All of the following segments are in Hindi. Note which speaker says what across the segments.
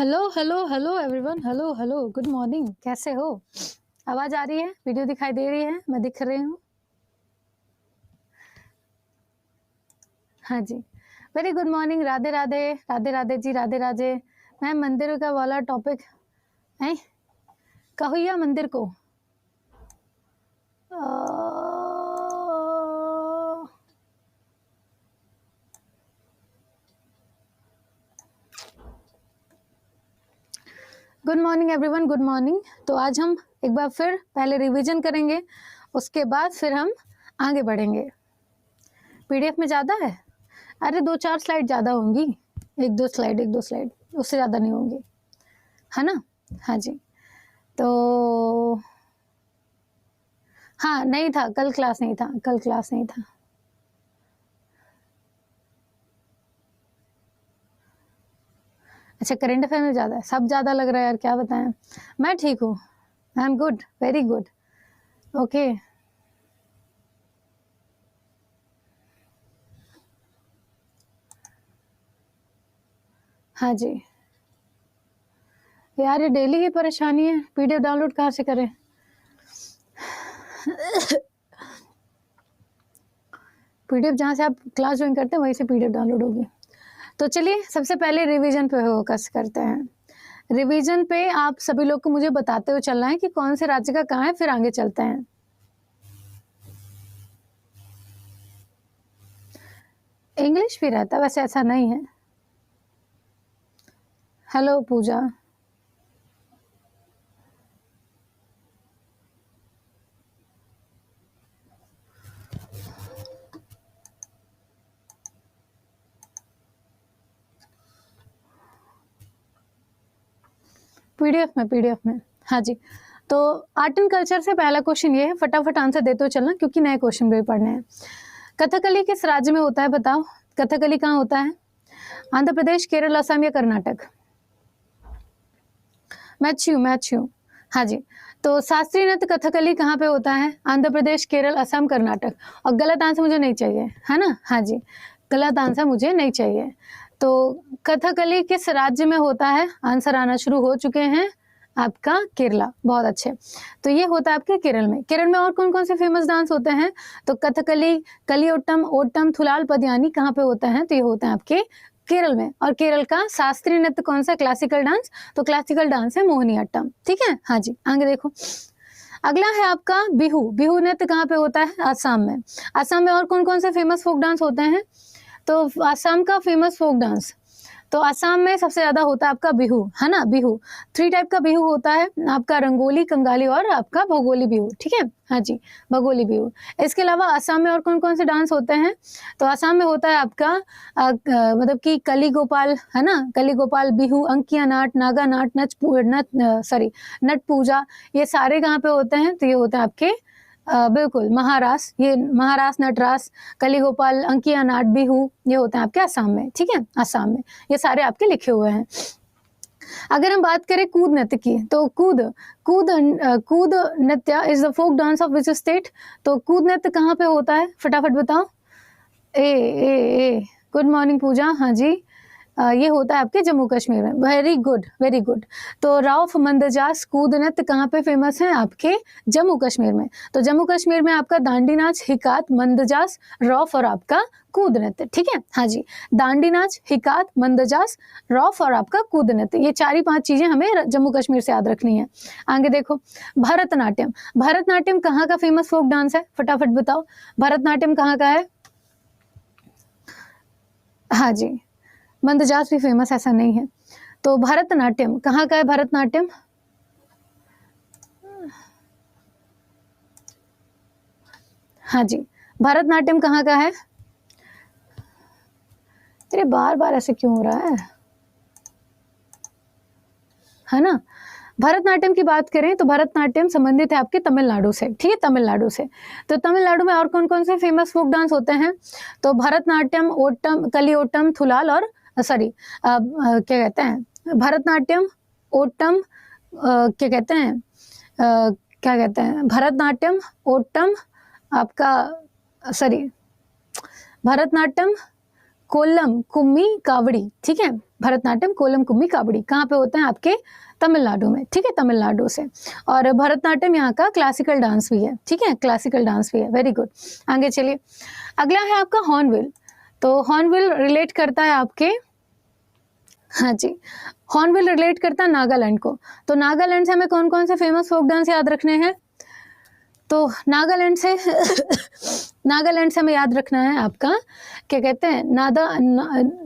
Speaker 1: Hello hello hello everyone, hello hello, good morning. कैसे हो? आवाज आ रही है? वीडियो दिखाई दे रही है? मैं दिख रही हूँ? हाँ जी, very good morning. Radhe Radhe, Radhe Radhe ji, Radhe Radhe. मैं मंदिर का वाला टॉपिक है, कहुया मंदिर को good morning everyone, good morning. तो आज हम एक बार फिर पहले रिवीजन करेंगे, उसके बाद फिर हम आगे बढ़ेंगे। पीडीएफ में ज़्यादा है? अरे 2-4 स्लाइड ज़्यादा होंगी, एक दो स्लाइड, उससे ज़्यादा नहीं होंगी, है ना? हाँ जी। तो हाँ, नहीं था कल, क्लास नहीं था कल, क्लास नहीं था। अच्छा, करंट अफेयर में ज़्यादा है, सब ज़्यादा लग रहा है यार, क्या बताएं। मैं ठीक हूँ, I am good, very good, okay. हाँ जी यार, ये डेली की परेशानी है, पीडीएफ डाउनलोड कहाँ से करें? पीडीएफ जहाँ से आप क्लास ज्वाइन करते हैं वहीं से पीडीएफ डाउनलोड होगी। तो चलिए सबसे पहले रिवीजन पे फोकस करते हैं। रिवीजन पे आप सभी लोग को मुझे बताते हुए चलना है कि कौन से राज्य का कहाँ है, फिर आगे चलते हैं। इंग्लिश भी रहता है, वैसे ऐसा नहीं है। हेलो पूजा, पीडीएफ में। हाँ जी, तो आर्ट एंड कल्चर से पहला क्वेश्चन ये है, फटाफट आंसर देते हुए चलना क्योंकि नए क्वेश्चन भी पढ़ने हैं। कथकली किस राज्य में होता है, बताओ? कथकली कहाँ होता है? आंध्र प्रदेश, केरल, असम या कर्नाटक? Match you. हाँ जी, तो शास्त्रीय नृत्य कथकली कहाँ पे होता है? आंध्र प्रदेश, केरल, असम, कर्नाटक। और गलत आंसर मुझे नहीं चाहिए, है ना? हाँ जी, गलत आंसर मुझे नहीं चाहिए। तो कथकली किस राज्य में होता है? आंसर आना शुरू हो चुके हैं आपका केरला, बहुत अच्छे। तो ये होता है आपके केरल में। केरल में और कौन कौन से फेमस डांस होते हैं? तो कथकली, कलियोट्टम, ओट्टम, थुलाल पदियानी कहाँ पे होता है? तो ये होता है आपके केरल में। और केरल का शास्त्रीय नृत्य कौन सा? Classical dance. तो क्लासिकल डांस है मोहिनीअट्टम, ठीक है? हाँ जी, आगे देखो। अगला है आपका बिहू। बिहू नृत्य कहाँ पे होता है? आसाम में। आसाम में और कौन कौन से फेमस फोक डांस होते हैं? तो आसाम का फेमस फोक डांस, तो आसाम में सबसे ज्यादा होता है आपका बिहू, है ना? बिहू 3 टाइप का बिहू होता है आपका, रंगोली, कंगाली और आपका भगोली बिहू, ठीक है? हाँ जी, भगोली बिहू। इसके अलावा आसाम में और कौन कौन से डांस होते हैं? तो आसाम में होता है आपका मतलब कि कली गोपाल, है ना? कली गोपाल, बिहू, अंकिया नाट, नागा नाट, नट पूजा, ये सारे कहाँ पे होते हैं? तो ये होते हैं आपके बिल्कुल महारास, ये महारास, नटरास, कली गोपाल, अंकिया नाट, बिहू, ये होते हैं आपके आसाम में, ठीक है? आसाम में ये सारे आपके लिखे हुए हैं। अगर हम बात करें कूद नृत्य की, तो कूद नृत्य is the folk dance of which state? तो कूद नृत्य कहाँ पे होता है, फटाफट बताओ। ए गुड मॉर्निंग पूजा। हाँ जी, ये होता है आपके जम्मू कश्मीर में। Very good, very good. तो रौफ मंदजास कूद नृत्य कहाँ पे फेमस है? आपके जम्मू कश्मीर में। तो जम्मू कश्मीर में आपका दांडी नाच, हिकात, मंदजास, रौफ और आपका कूद नृत्य, ठीक है? हाँ जी, दांडी नाच, हिकात, मंदजास, रौफ और आपका कूद नृत्य, ये 4-5 चीजें हमें जम्मू कश्मीर से याद रखनी है। आगे देखो, भरतनाट्यम। भरतनाट्यम कहाँ का फेमस फोक डांस है? फटाफट बताओ, भरतनाट्यम कहाँ का है? हाँ जी, मंदजास भी फेमस, ऐसा नहीं है। तो भरतनाट्यम कहाँ का है? भरतनाट्यम, हाँ जी, भरतनाट्यम कहाँ का है? तेरे बार बार ऐसे क्यों हो रहा है ना? भरतनाट्यम की बात करें तो भरतनाट्यम संबंधित है आपके तमिलनाडु से, ठीक है? तमिलनाडु से। तो तमिलनाडु में और कौन कौन से फेमस फोक डांस होते हैं? तो भरतनाट्यम, ओट्टम, कलियोट्टम, थुलाल और क्या कहते हैं, भरतनाट्यम, ओट्टम, क्या कहते हैं, क्या कहते हैं, भरतनाट्यम, ओट्टम, आपका भरतनाट्यम, कोल्लम कुम्मी कावड़ी, ठीक है, भरतनाट्यम कोल्लम कुम्मी कावड़ी कहाँ पे होते हैं? आपके तमिलनाडु में, ठीक है, तमिलनाडु से। और भरतनाट्यम यहाँ का क्लासिकल डांस भी है, ठीक है, क्लासिकल डांस भी है, वेरी गुड। आगे चलिए, अगला है आपका हॉर्नबिल। तो हॉर्नबिल रिलेट करता है आपके, हाँ जी, हॉर्नबिल रिलेट करता है नागालैंड को। तो नागालैंड से हमें कौन कौन से फेमस फोक डांस याद रखने हैं? तो नागालैंड से नागालैंड से हमें याद रखना है आपका, क्या कहते हैं,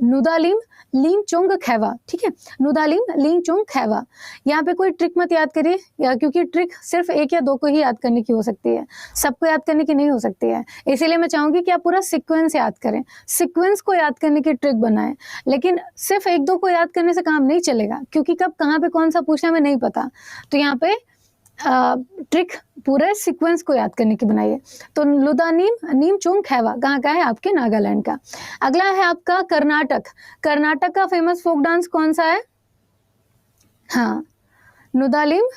Speaker 1: नुदालिम लींगचोंग खैवा, ठीक है, नुदालिम लींगचोंग खैवा। यहाँ पे कोई ट्रिक मत याद करिए, या क्योंकि ट्रिक सिर्फ एक या दो को ही याद करने की हो सकती है, सबको याद करने की नहीं हो सकती है। इसीलिए मैं चाहूंगी कि आप पूरा सीक्वेंस याद करें, सीक्वेंस को याद करने की ट्रिक बनाएं। लेकिन सिर्फ एक दो को याद करने से काम नहीं चलेगा, क्योंकि कब कहाँ पे कौन सा पूछना हमें नहीं पता। तो यहाँ पे ट्रिक पूरे सीक्वेंस को याद करने की बनाइए। तो नीमचोंग खैवा कहाँ का है? आपके नागालैंड का। अगला है आपका कर्नाटक। कर्नाटक का फेमस फोक डांस कौन सा है? हाँ, नुदालिम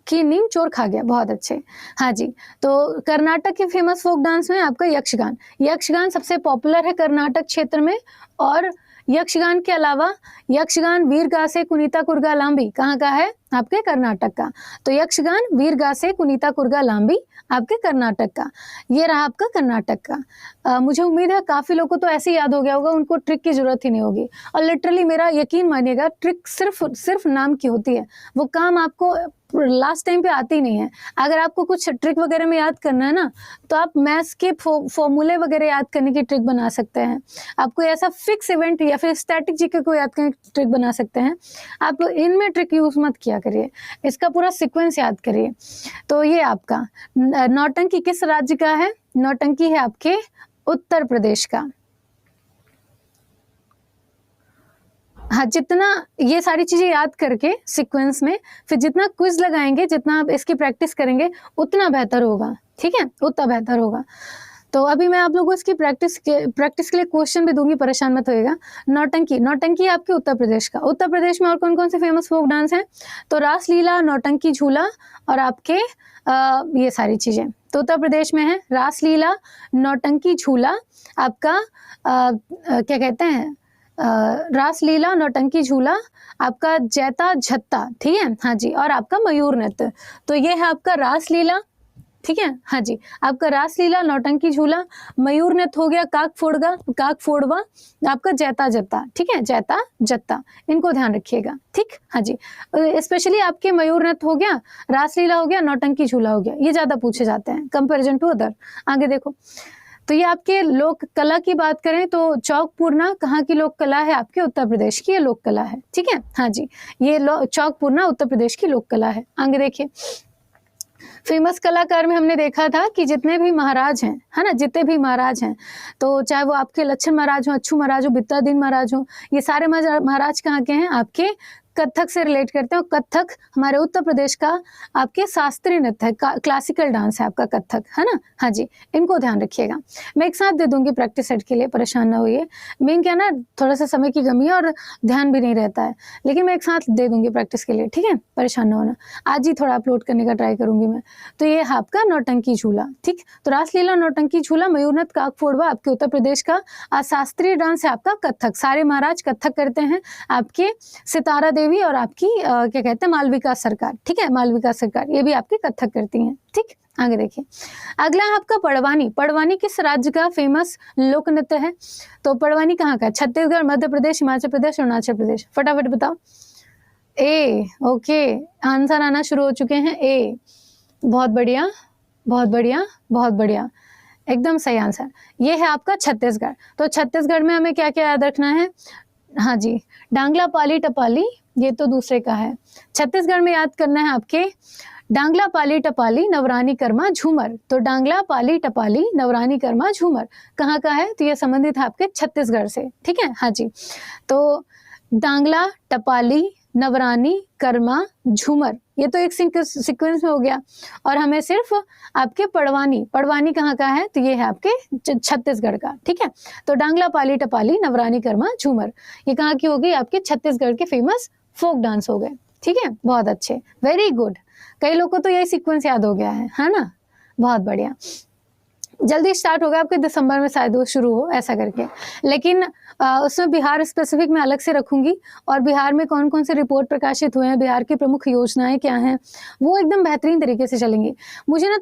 Speaker 1: की नीम चोर खा गया, बहुत अच्छे। हाँ जी, तो कर्नाटक के फेमस फोक डांस में आपका यक्षगान। यक्षगान सबसे पॉपुलर है कर्नाटक क्षेत्र में। और यक्षगान के अलावा यक्षगान वीरगासे कुनीता कुर्गा लांबी कहाँ का है? आपके कर्नाटक का। तो यक्षगान वीरगासे कुनीता कुर्गा लांबी आपके कर्नाटक का। ये रहा आपका कर्नाटक का। मुझे उम्मीद है काफी लोगों को तो ऐसे ही याद हो गया होगा, उनको ट्रिक की जरूरत ही नहीं होगी। और लिटरली मेरा यकीन मानिएगा, ट्रिक सिर्फ नाम की होती है, वो काम आपको लास्ट टाइम पे आती नहीं है। अगर आपको कुछ ट्रिक वगैरह में याद करना है ना, तो आप मैथ्स के फॉर्मूले वगैरह याद करने की ट्रिक बना सकते हैं। आप कोई ऐसा फिक्स इवेंट या फिर स्टैटिक जीके को याद करने की ट्रिक बना सकते हैं। आप इनमें ट्रिक यूज मत किया करिए, इसका पूरा सीक्वेंस याद करिए। तो ये आपका नौटंकी किस राज्य का है? नौटंकी है आपके उत्तर प्रदेश का। हाँ, जितना ये सारी चीजें याद करके सीक्वेंस में, फिर जितना क्विज लगाएंगे, जितना आप इसकी प्रैक्टिस करेंगे, उतना बेहतर होगा, ठीक है, उतना बेहतर होगा। तो अभी मैं आप लोगों को इसकी प्रैक्टिस के लिए क्वेश्चन भी दूंगी, परेशान मत होइएगा। नौटंकी आपके उत्तर प्रदेश का। उत्तर प्रदेश में और कौन कौन से फेमस फोक डांस हैं? तो रासलीला, नौटंकी, झूला और आपके ये सारी चीजें तो उत्तर प्रदेश में है। रासलीला, नौटंकी, झूला, आपका क्या कहते हैं, रासलीला, नौटंकी, झूला, आपका जैता झत्ता, ठीक है, हाँ जी, और आपका मयूर नृत्य। तो ये है आपका रासलीला, ठीक है, हाँ जी, आपका रासलीला, नौटंकी, झूला, मयूर नृत्य हो गया, काक फोड़वा, आपका जैता जत्ता, ठीक है, जैता जत्ता, इनको ध्यान रखिएगा, ठीक, हाँ जी। स्पेशली आपके मयूर नृत्य हो गया, रासलीला हो गया, नौटंकी, झूला हो गया, ये ज्यादा पूछे जाते हैं कंपेरिजन टू अदर। आगे देखो, तो ये आपके लोक कला की बात करें तो चौक पूर्णा कहाँ की लोक कला है? आपके उत्तर प्रदेश की ये लोक कला है, ठीक है, हाँ जी, ये चौक पूर्णा उत्तर प्रदेश की लोक कला है। आगे देखिए, फेमस कलाकार में हमने देखा था कि जितने भी महाराज हैं, है ना, जितने भी महाराज हैं, तो चाहे वो आपके लच्छन महाराज हो, अच्छू महाराज हो, बित्तादीन महाराज हो, ये सारे महाराज कहाँ के हैं? आपके कथक से रिलेट करते हैं। कथक हमारे उत्तर प्रदेश का आपके शास्त्रीय नृत्य है, क्लासिकल डांस है आपका कथक, है ना, हाँ जी, इनको ध्यान रखिएगा। मैं एक साथ दे दूंगी प्रैक्टिस सेट के लिए, परेशान ना होइए। मेन क्या ना, थोड़ा सा समय की कमी है और ध्यान भी नहीं रहता है, लेकिन मैं एक साथ दे दूंगी प्रैक्टिस के लिए, ठीक है, परेशान ना होना। आज ही थोड़ा अपलोड करने का ट्राई करूंगी मैं। तो ये है आपका नौटंकी झूला, ठीक। तो रासलीला, नौटंकी, झूला, मयूर नृत्य, काक फोड़वा आपके उत्तर प्रदेश का। शास्त्रीय डांस है आपका कथक, सारे महाराज कथक करते हैं। आपके सितारा देवी और आपकी क्या कहते हैं, मालविका सरकार, ठीक है, मालविका सरकार, ये भी आपकी कथक करती हैं, ठीक। आगे देखिए, अगला है आपका पड़वानी। पड़वानी किस राज्य का फेमस लोक नृत्य है? तो पड़वानी कहाँ का है? छत्तीसगढ़, मध्य प्रदेश, हिमाचल प्रदेश, अरुणाचल प्रदेश। फटाफट बताओ। ए, ओके, आंसर आना शुरू हो चुके हैं। ए, बहुत बढ़िया, बहुत बढ़िया, बहुत बढ़िया, एकदम सही आंसर। ये है आपका छत्तीसगढ़। तो छत्तीसगढ़ में हमें क्या क्या याद रखना है? हाँ जी, डांगला, पाली, टपाली, ये तो दूसरे का है। छत्तीसगढ़ में याद करना है आपके डांगला, पाली, टपाली, नवरानी, कर्मा, झूमर। तो डांगला, पाली, टपाली, नवरानी, कर्मा, झूमर कहाँ का है? तो ये संबंधित है आपके छत्तीसगढ़ से, ठीक है, हाँ जी। तो डांगला, टपाली, नवरानी, कर्मा, झूमर, ये तो एक सीक्वेंस में हो गया। और हमें सिर्फ आपके पड़वानी कहाँ का है? तो ये है आपके छत्तीसगढ़ का, ठीक है। तो डांगला, पाली, टपाली, नवरानी, कर्मा, झूमर, ये कहाँ की हो गई? आपके छत्तीसगढ़ के फेमस फोक डांस हो गए, ठीक है, बहुत अच्छे, वेरी गुड। कई लोगों को तो यही सीक्वेंस याद हो गया है ना, बहुत बढ़िया। जल्दी स्टार्ट होगा, आपके दिसंबर में शायद वो शुरू हो, ऐसा करके। लेकिन उसमें बिहार स्पेसिफिक मैं अलग से रखूंगी, और बिहार में कौन कौन से रिपोर्ट प्रकाशित हुए हैं, बिहार की प्रमुख योजनाएं क्या हैं, वो एकदम बेहतरीन तरीके से चलेंगी। मुझे ना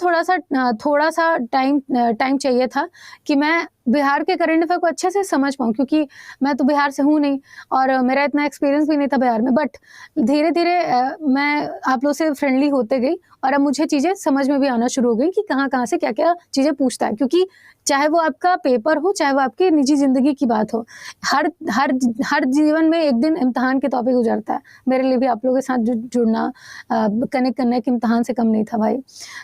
Speaker 1: थोड़ा सा टाइम चाहिए था कि मैं बिहार के करंट अफेयर को अच्छे से समझ पाऊँ, क्योंकि मैं तो बिहार से हूँ नहीं और मेरा इतना एक्सपीरियंस भी नहीं था बिहार में। बट धीरे धीरे मैं आप लोग से फ्रेंडली होते गई, और अब मुझे चीज़ें समझ में भी आना शुरू हो गई कि कहाँ से क्या क्या चीज़ें पूछता है, क्योंकि चाहे वो आपका पेपर हो, चाहे वो आपकी निजी ज़िंदगी की बात हो, हर जीवन में एक दिन इम्तिहान के टॉपिक गुजरता है। मेरे लिए भी आप लोगों के साथ जुड़ना, कनेक्ट करना एक इम्तिहान से कम नहीं था भाई।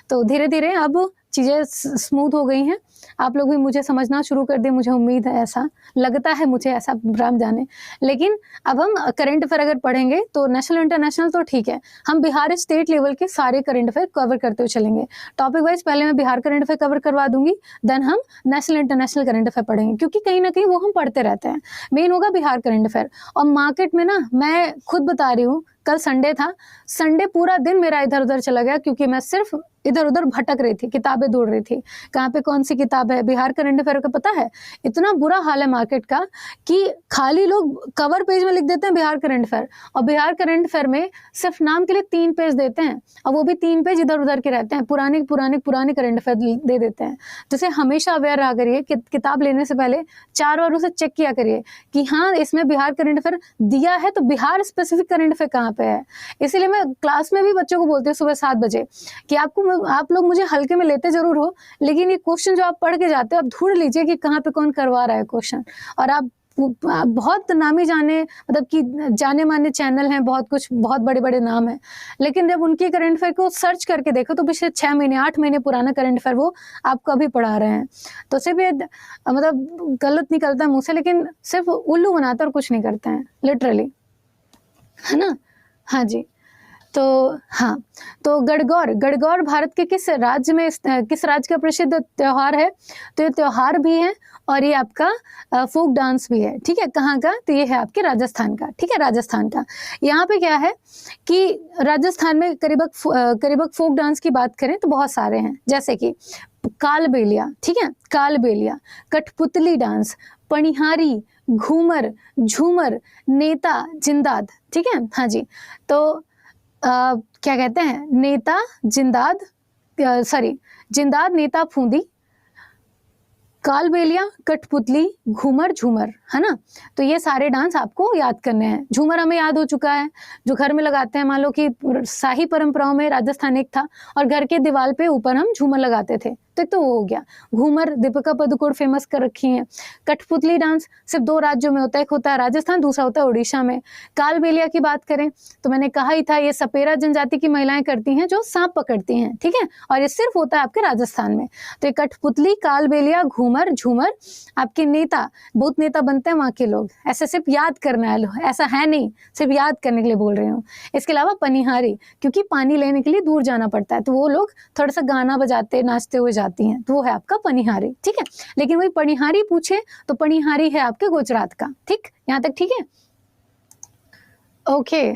Speaker 1: तो धीरे धीरे अब चीज़ें स्मूथ हो गई हैं, आप लोग भी मुझे समझना शुरू कर दिए, मुझे उम्मीद है, ऐसा लगता है मुझे, ऐसा राम जाने। लेकिन अब हम करंट अफेयर अगर पढ़ेंगे तो नेशनल इंटरनेशनल तो ठीक है, हम बिहार स्टेट लेवल के सारे करंट अफेयर कवर करते हुए चलेंगे। टॉपिक वाइज पहले मैं बिहार करंट अफेयर कवर करवा दूंगी, देन हम नेशनल इंटरनेशनल करंट अफेयर पढ़ेंगे, क्योंकि कहीं ना कहीं वो हम पढ़ते रहते हैं। मेन होगा बिहार करंट अफेयर। और मार्केट में ना, मैं खुद बता रही हूँ, कल संडे था, संडे पूरा दिन मेरा इधर उधर चला गया, क्योंकि मैं सिर्फ इधर उधर भटक रही थी, किताबें ढूंढ रही थी, कहाँ पे कौन सी किताब है। बिहार करंट अफेयर का पता है, इतना बुरा हाल है मार्केट का कि खाली लोग कवर पेज में लिख देते हैं बिहार करंट अफेयर, और बिहार करंट अफेयर में सिर्फ नाम के लिए 3 पेज देते हैं, और वो भी 3 पेज इधर उधर के रहते हैं, पुराने करंट अफेयर दे देते हैं। जैसे हमेशा अवेयर रहा करिए कि किताब लेने से पहले 4 बार उसे चेक किया करिए कि हाँ, इसमें बिहार करंट अफेयर दिया है तो बिहार स्पेसिफिक करंट अफेयर कहाँ पे है। इसीलिए मैं क्लास में भी बच्चों को बोलती हूँ सुबह 7 बजे कि आप लोग मुझे हल्के में लेते जरूर हो, लेकिन ये क्वेश्चन जो आप पढ़ के जाते हो, आप ढूंढ लीजिए कि कहाँ पे कौन करवा रहा है क्वेश्चन। और आप बहुत नामी जाने, मतलब कि जाने माने चैनल हैं, बहुत बड़े बड़े नाम हैं, लेकिन जब उनके करंट अफेयर को सर्च करके देखो तो पिछले 6 महीने 8 महीने पुराना करंट अफेयर वो आपको अभी पढ़ा रहे हैं। तो सिर्फ ये मतलब गलत निकलता है मुँह से, लेकिन सिर्फ उल्लू बनाते और कुछ नहीं करते हैं, लिटरली, है ना। हाँ जी। तो हाँ, तो गणगौर भारत के किस राज्य का प्रसिद्ध त्योहार है? तो ये त्योहार भी है और ये आपका फोक डांस भी है। ठीक है, कहाँ का? तो ये है आपके राजस्थान का। ठीक है, राजस्थान का। यहाँ पे क्या है कि राजस्थान में करीबक फोक डांस की बात करें तो बहुत सारे हैं, जैसे कि कालबेलिया, ठीक है, कालबेलिया, कठपुतली डांस, पनिहारी, घूमर, झूमर, नेता, जिंदाद। ठीक है, हाँ जी। तो क्या कहते हैं, नेता, जिंदाद, जिंदाद, नेता, फूंदी, कालबेलिया, कठपुतली, घूमर, झूमर, है ना। तो ये सारे डांस आपको याद करने हैं। झूमर हमें याद हो चुका है, जो घर में लगाते हैं। मान लो कि शाही परंपराओं में राजस्थान एक था और घर के दीवार पे ऊपर हम झूमर लगाते थे, तो वो हो गया। घूमर दीपिका पादुकोण फेमस कर रखी हैं। कठपुतली डांस सिर्फ 2 राज्यों में होता है, एक होता है राजस्थान, दूसरा होता है उड़ीसा में। कालबेलिया की बात करें तो मैंने कहा ही था, ये सपेरा जनजाति की महिलाएं करती हैं जो सांप पकड़ती हैं। ठीक है, और ये सिर्फ होता है आपके राजस्थान में। तो ये कठपुतली, कालबेलिया, घूमर, झूमर आपके नेता, बहुत नेता बनते हैं वहाँ के लोग। ऐसे सिर्फ याद करना है, ऐसा है नहीं, सिर्फ याद करने के लिए बोल रही हूँ। इसके अलावा पनिहारी, क्योंकि पानी लेने के लिए दूर जाना पड़ता है, तो वो लोग थोड़ा सा गाना बजाते नाचते हुए जाती हैं, तो वो है आपका पनिहारी। ठीक है, लेकिन वही पनिहारी पूछे तो पनिहारी है आपके गुजरात का। ठीक, यहाँ तक ठीक है। ओके,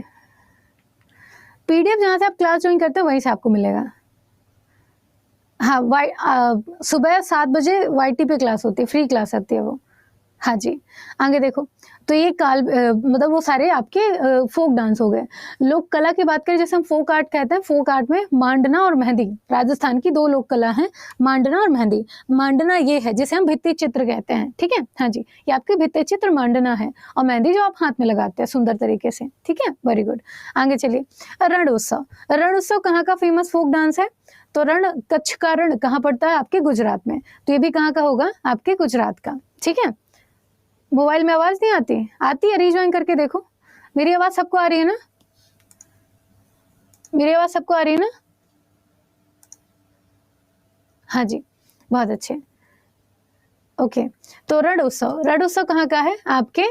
Speaker 1: पीडीएफ जहाँ से आप क्लास ज्वाइन करते हो वहीं से आपको मिलेगा। हाँ, सुबह 7 बजे YT पे क्लास होती है, फ्री क्लास आती है वो। हाँ जी, आगे देखो। तो ये मतलब वो सारे आपके फोक डांस हो गए। लोक कला की बात करें, जैसे हम फोक आर्ट कहते हैं, फोक आर्ट में मांडना और मेहंदी, राजस्थान की 2 लोक कला हैं, मांडना और मेहंदी। मांडना ये है जिसे हम भित्ति चित्र कहते हैं। ठीक है, हाँ जी, ये आपके भित्ति चित्र मांडना है, और मेहंदी जो आप हाथ में लगाते हैं सुंदर तरीके से। ठीक है, वेरी गुड। आगे चलिए, रण उत्सव। रण उत्सव कहाँ का फेमस फोक डांस है? तो रण, कच्छ का रण कहाँ पड़ता है? आपके गुजरात में। तो ये भी कहाँ का होगा? आपके गुजरात का। ठीक है, मोबाइल में आवाज नहीं आती? आती है, रीज्वाइन करके देखो। मेरी आवाज सबको आ रही है ना? मेरी आवाज सबको आ रही है ना? हाँ जी, बहुत अच्छे। ओके, तो रण उत्सव कहाँ का है? आपके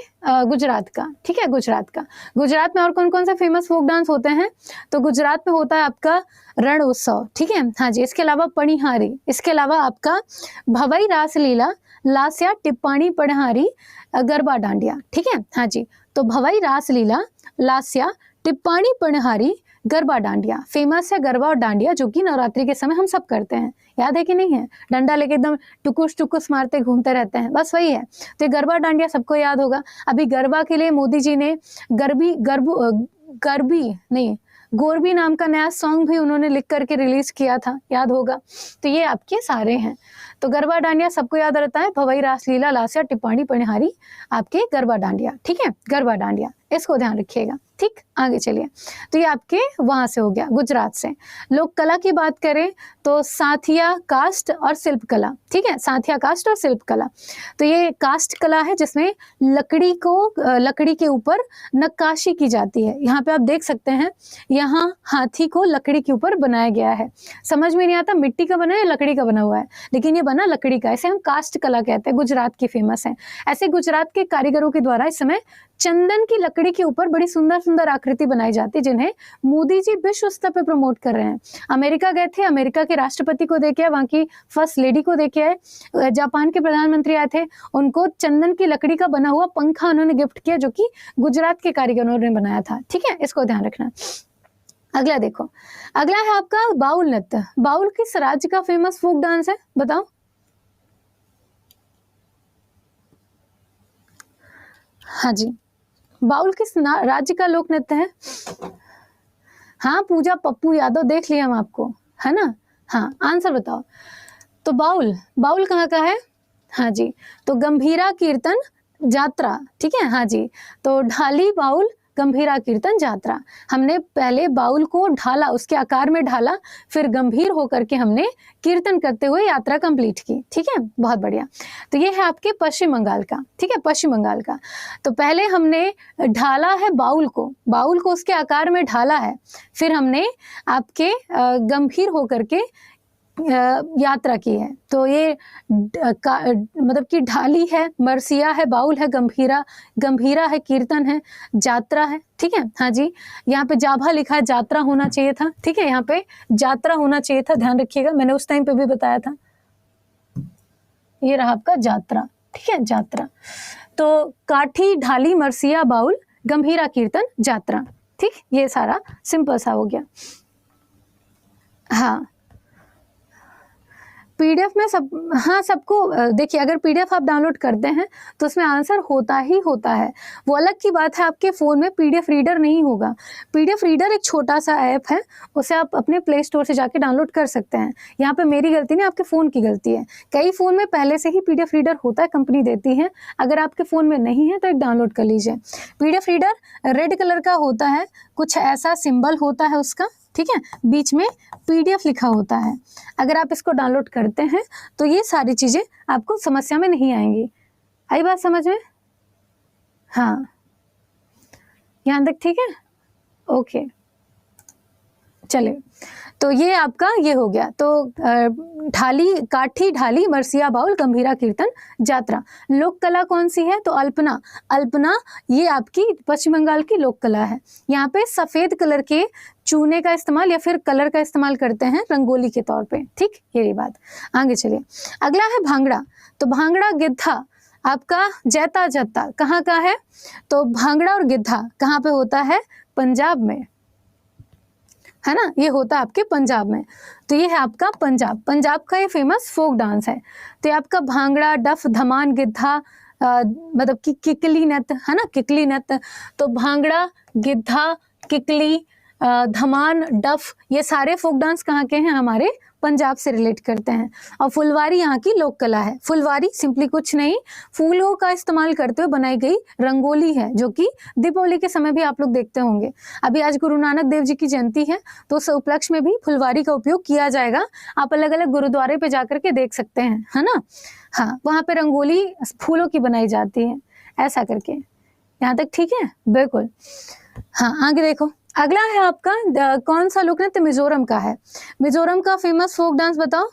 Speaker 1: गुजरात का। ठीक है, गुजरात का। गुजरात में और कौन कौन से फेमस फोक डांस होते हैं? तो गुजरात में होता है आपका रण उत्सव। ठीक है, हाँ जी। इसके अलावा पनिहारी, इसके अलावा आपका भवई रासलीला, लास्या, टिप्पाणी, पनिहारी, गरबा डांडिया। ठीक है, हाँ जी। तो भवई रासलीला, लास्या, टिप्पाणी, पनिहारी, गरबा डांडिया फेमस है, गरबा और डांडिया, जो कि नवरात्रि के समय हम सब करते हैं। याद है कि नहीं है? डंडा लेके एकदम टुकुस टुकुस मारते घूमते रहते हैं, बस वही है। तो ये गरबा डांडिया सबको याद होगा। अभी गरबा के लिए मोदी जी ने गोरबी नाम का नया सॉन्ग भी उन्होंने लिख करके रिलीज किया था, याद होगा। तो ये आपके सारे हैं। तो गरबा डांडिया सबको याद रहता है, भवई रासलीला लास्या टिप्पाणी पणिहारी, आपके गरबा डांडिया, ठीक है, गरबा डांडिया, इसको ध्यान रखिएगा। ठीक, आगे चलिए। तो ये आपके वहां से हो गया, गुजरात से। लोक कला की बात करें तो साथिया कास्ट और शिल्प कला, ठीक है, साथिया कास्ट और शिल्प कला। तो ये कास्ट कला है जिसमें लकड़ी के ऊपर नक्काशी की जाती है। यहाँ पे आप देख सकते हैं, यहाँ हाथी को लकड़ी के ऊपर बनाया गया है। समझ में नहीं आता मिट्टी का बना है या लकड़ी का बना हुआ है, लेकिन ये बना लकड़ी का, इसे हम कास्ट कला कहते हैं, गुजरात की फेमस है। ऐसे गुजरात के कारीगरों के द्वारा इस समय चंदन की लकड़ी के ऊपर बड़ी सुंदर सुंदर आकृति बनाई जाती है, जिन्हें मोदी जी विश्व स्तर पे प्रमोट कर रहे हैं। अमेरिका गए थे, अमेरिका के राष्ट्रपति को देखे आए, वहां की फर्स्ट लेडी को देखे आए, जापान के प्रधानमंत्री आए थे, उनको चंदन की लकड़ी का बना हुआ पंखा उन्होंने गिफ्ट किया, जो कि गुजरात के कारीगरों ने बनाया था। ठीक है, इसको ध्यान रखना। अगला देखो, अगला है आपका बाउल नृत्य। बाउल किस राज्य का फेमस फोक डांस है, बताओ? हाँ जी, बाउल किस राज्य का लोक नृत्य है? हाँ, पूजा पप्पू यादव, देख लिया हम आपको, है ना। हाँ, आंसर बताओ। तो बाउल कहाँ का है? हाँ जी, तो गंभीरा कीर्तन जात्रा, ठीक है। हाँ जी, तो ढाली बाउल गंभीरा कीर्तन जात्रा। हमने पहले बाउल को ढाला, उसके आकार में ढाला, फिर गंभीर होकर के हमने कीर्तन करते हुए यात्रा कंप्लीट की। ठीक है, बहुत बढ़िया। तो ये है आपके पश्चिम बंगाल का, ठीक है, पश्चिम बंगाल का। तो पहले हमने ढाला है बाउल को उसके आकार में ढाला है, फिर हमने गंभीर होकर के यात्रा की है। तो ये मतलब कि ढाली है, मरसिया है, बाउल है, गंभीरा है, कीर्तन है, जात्रा है। ठीक है, हाँ जी, यहाँ पे जाभा लिखा है, यात्रा होना चाहिए था। ठीक है, यहाँ पे यात्रा होना चाहिए था, ध्यान रखिएगा, मैंने उस टाइम पे भी बताया था। ये रहा आपका यात्रा, ठीक है, यात्रा। तो काठी, ढाली, मरसिया, बाउल, गंभीरा, कीर्तन, यात्रा। ठीक, ये सारा सिंपल सा हो गया। हाँ, पीडीएफ में सबको देखिए, अगर पीडीएफ आप डाउनलोड करते हैं तो उसमें आंसर होता ही होता है। वो अलग की बात है, आपके फ़ोन में पीडीएफ रीडर नहीं होगा। पीडीएफ रीडर एक छोटा सा ऐप है, उसे आप अपने प्ले स्टोर से जाके डाउनलोड कर सकते हैं। यहाँ पे मेरी गलती नहीं, आपके फ़ोन की गलती है। कई फ़ोन में पहले से ही पीडीएफ रीडर होता है, कंपनी देती है। अगर आपके फ़ोन में नहीं है तो एक डाउनलोड कर लीजिए। पीडीएफ रीडर रेड कलर का होता है, कुछ ऐसा सिंबल होता है उसका, ठीक है, बीच में पीडीएफ लिखा होता है। अगर आप इसको डाउनलोड करते हैं तो ये सारी चीजें आपको समस्या में नहीं आएंगी। आई बात समझ में? हाँ, यहाँ तक ठीक है, ओके, चलिए। तो ये आपका ये हो गया। तो काठी, ढाली, मरसिया, बाउल, गंभीरा, कीर्तन, जात्रा। लोक कला कौन सी है? तो अल्पना ये आपकी पश्चिम बंगाल की लोक कला है। यहाँ पे सफेद कलर के चूने का इस्तेमाल या फिर कलर का इस्तेमाल करते हैं रंगोली के तौर पे। ठीक, ये बात। आगे चलिए, अगला है भांगड़ा। तो भांगड़ा गिद्धा आपका जैता जत्ता कहाँ का है? तो भांगड़ा और गिद्धा कहाँ पे होता है? पंजाब में, है ना, ये होता है आपके पंजाब में। तो ये है आपका पंजाब का ये फेमस फोक डांस है। तो ये आपका भांगड़ा, डफ, धमान, गिद्धा, मतलब कि किकली नृत्य, है ना, किकली नृत्य। तो भांगड़ा, गिद्धा, किकली, धमान, डफ, ये सारे फोक डांस कहाँ के हैं? हमारे पंजाब से रिलेट करते हैं। और फुलवारी यहाँ की लोक कला है। फुलवारी सिंपली कुछ नहीं, फूलों का इस्तेमाल करते हुए बनाई गई रंगोली है, जो कि दीपावली के समय भी आप लोग देखते होंगे। अभी आज गुरु नानक देव जी की जयंती है, तो उस उपलक्ष्य में भी फुलवारी का उपयोग किया जाएगा। आप अलग अलग गुरुद्वारे पे जाकर के देख सकते हैं, है ना। हाँ, वहाँ पे रंगोली फूलों की बनाई जाती है, ऐसा करके। यहाँ तक ठीक है, बिल्कुल। हाँ, आगे देखो, अगला है आपका कौन सा लोक नृत्य? मिजोरम का है। मिजोरम का फेमस फोक डांस बताओ।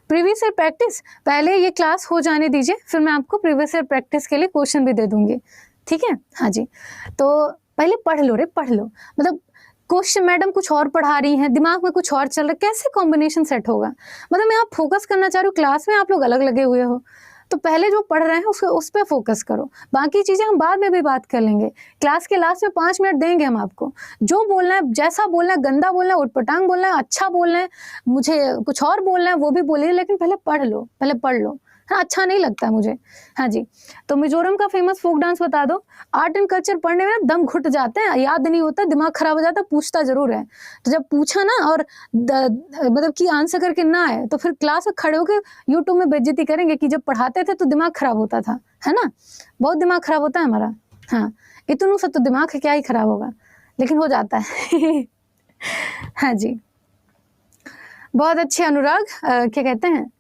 Speaker 1: प्रीवियस ईयर प्रैक्टिस, पहले ये क्लास हो जाने दीजिए, फिर मैं आपको प्रीवियस ईयर प्रैक्टिस के लिए क्वेश्चन भी दे दूंगी, ठीक है। हाँ जी, तो पहले पढ़ लो, मतलब क्वेश्चन मैडम कुछ और पढ़ा रही हैं, दिमाग में कुछ और चल रहा है, कैसे कॉम्बिनेशन सेट होगा? मतलब मैं आप फोकस करना चाह रही हूँ, क्लास में आप लोग अलग लगे हुए हो। तो पहले जो पढ़ रहे हैं उस पर फोकस करो, बाकी चीज़ें हम बाद में भी बात कर लेंगे। क्लास के लास्ट में 5 मिनट देंगे हम आपको, जो बोलना है, जैसा बोलना है, गंदा बोलना है, उटपटांग बोलना है, अच्छा बोलना है, मुझे कुछ और बोलना है वो भी बोलिए, लेकिन पहले पढ़ लो, पहले पढ़ लो। हाँ, अच्छा नहीं लगता है मुझे। हाँ जी, तो मिजोरम का फेमस फोक डांस बता दो। आर्ट एंड कल्चर पढ़ने में दम घुट जाते हैं, याद नहीं होता, दिमाग खराब हो जाता, पूछता जरूर है। तो जब पूछा ना और मतलब कि आंसर करके ना आए तो फिर क्लास में खड़े होकर यूट्यूब में बेइज्जती करेंगे कि जब पढ़ाते थे तो दिमाग खराब होता था, है ना। बहुत दिमाग खराब होता है हमारा। हाँ, इतना सा तो दिमाग है, क्या ही खराब होगा, लेकिन हो जाता है। हाँ जी, बहुत अच्छे अनुराग, क्या कहते हैं,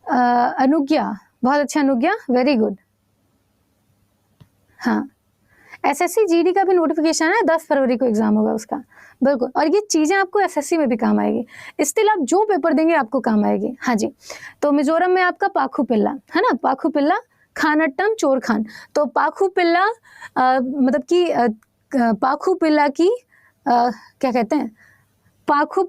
Speaker 1: अनुज्ञा, बहुत अच्छा अनुज्ञा, वेरी गुड। हाँ, एसएससी जीडी का भी नोटिफिकेशन है, 10 फरवरी को एग्जाम होगा उसका, बिल्कुल। और ये चीज़ें आपको एसएससी में भी काम आएगी, स्टिल आप जो पेपर देंगे आपको काम आएगी। हाँ जी, तो मिजोरम में आपका पाखु पिल्ला है ना, पाखु पिल्ला, खानट्टम, चोरखान। तो पाखु पिल्ला मतलब कि पाखु पिल्ला की क्या कहते हैं, पाखु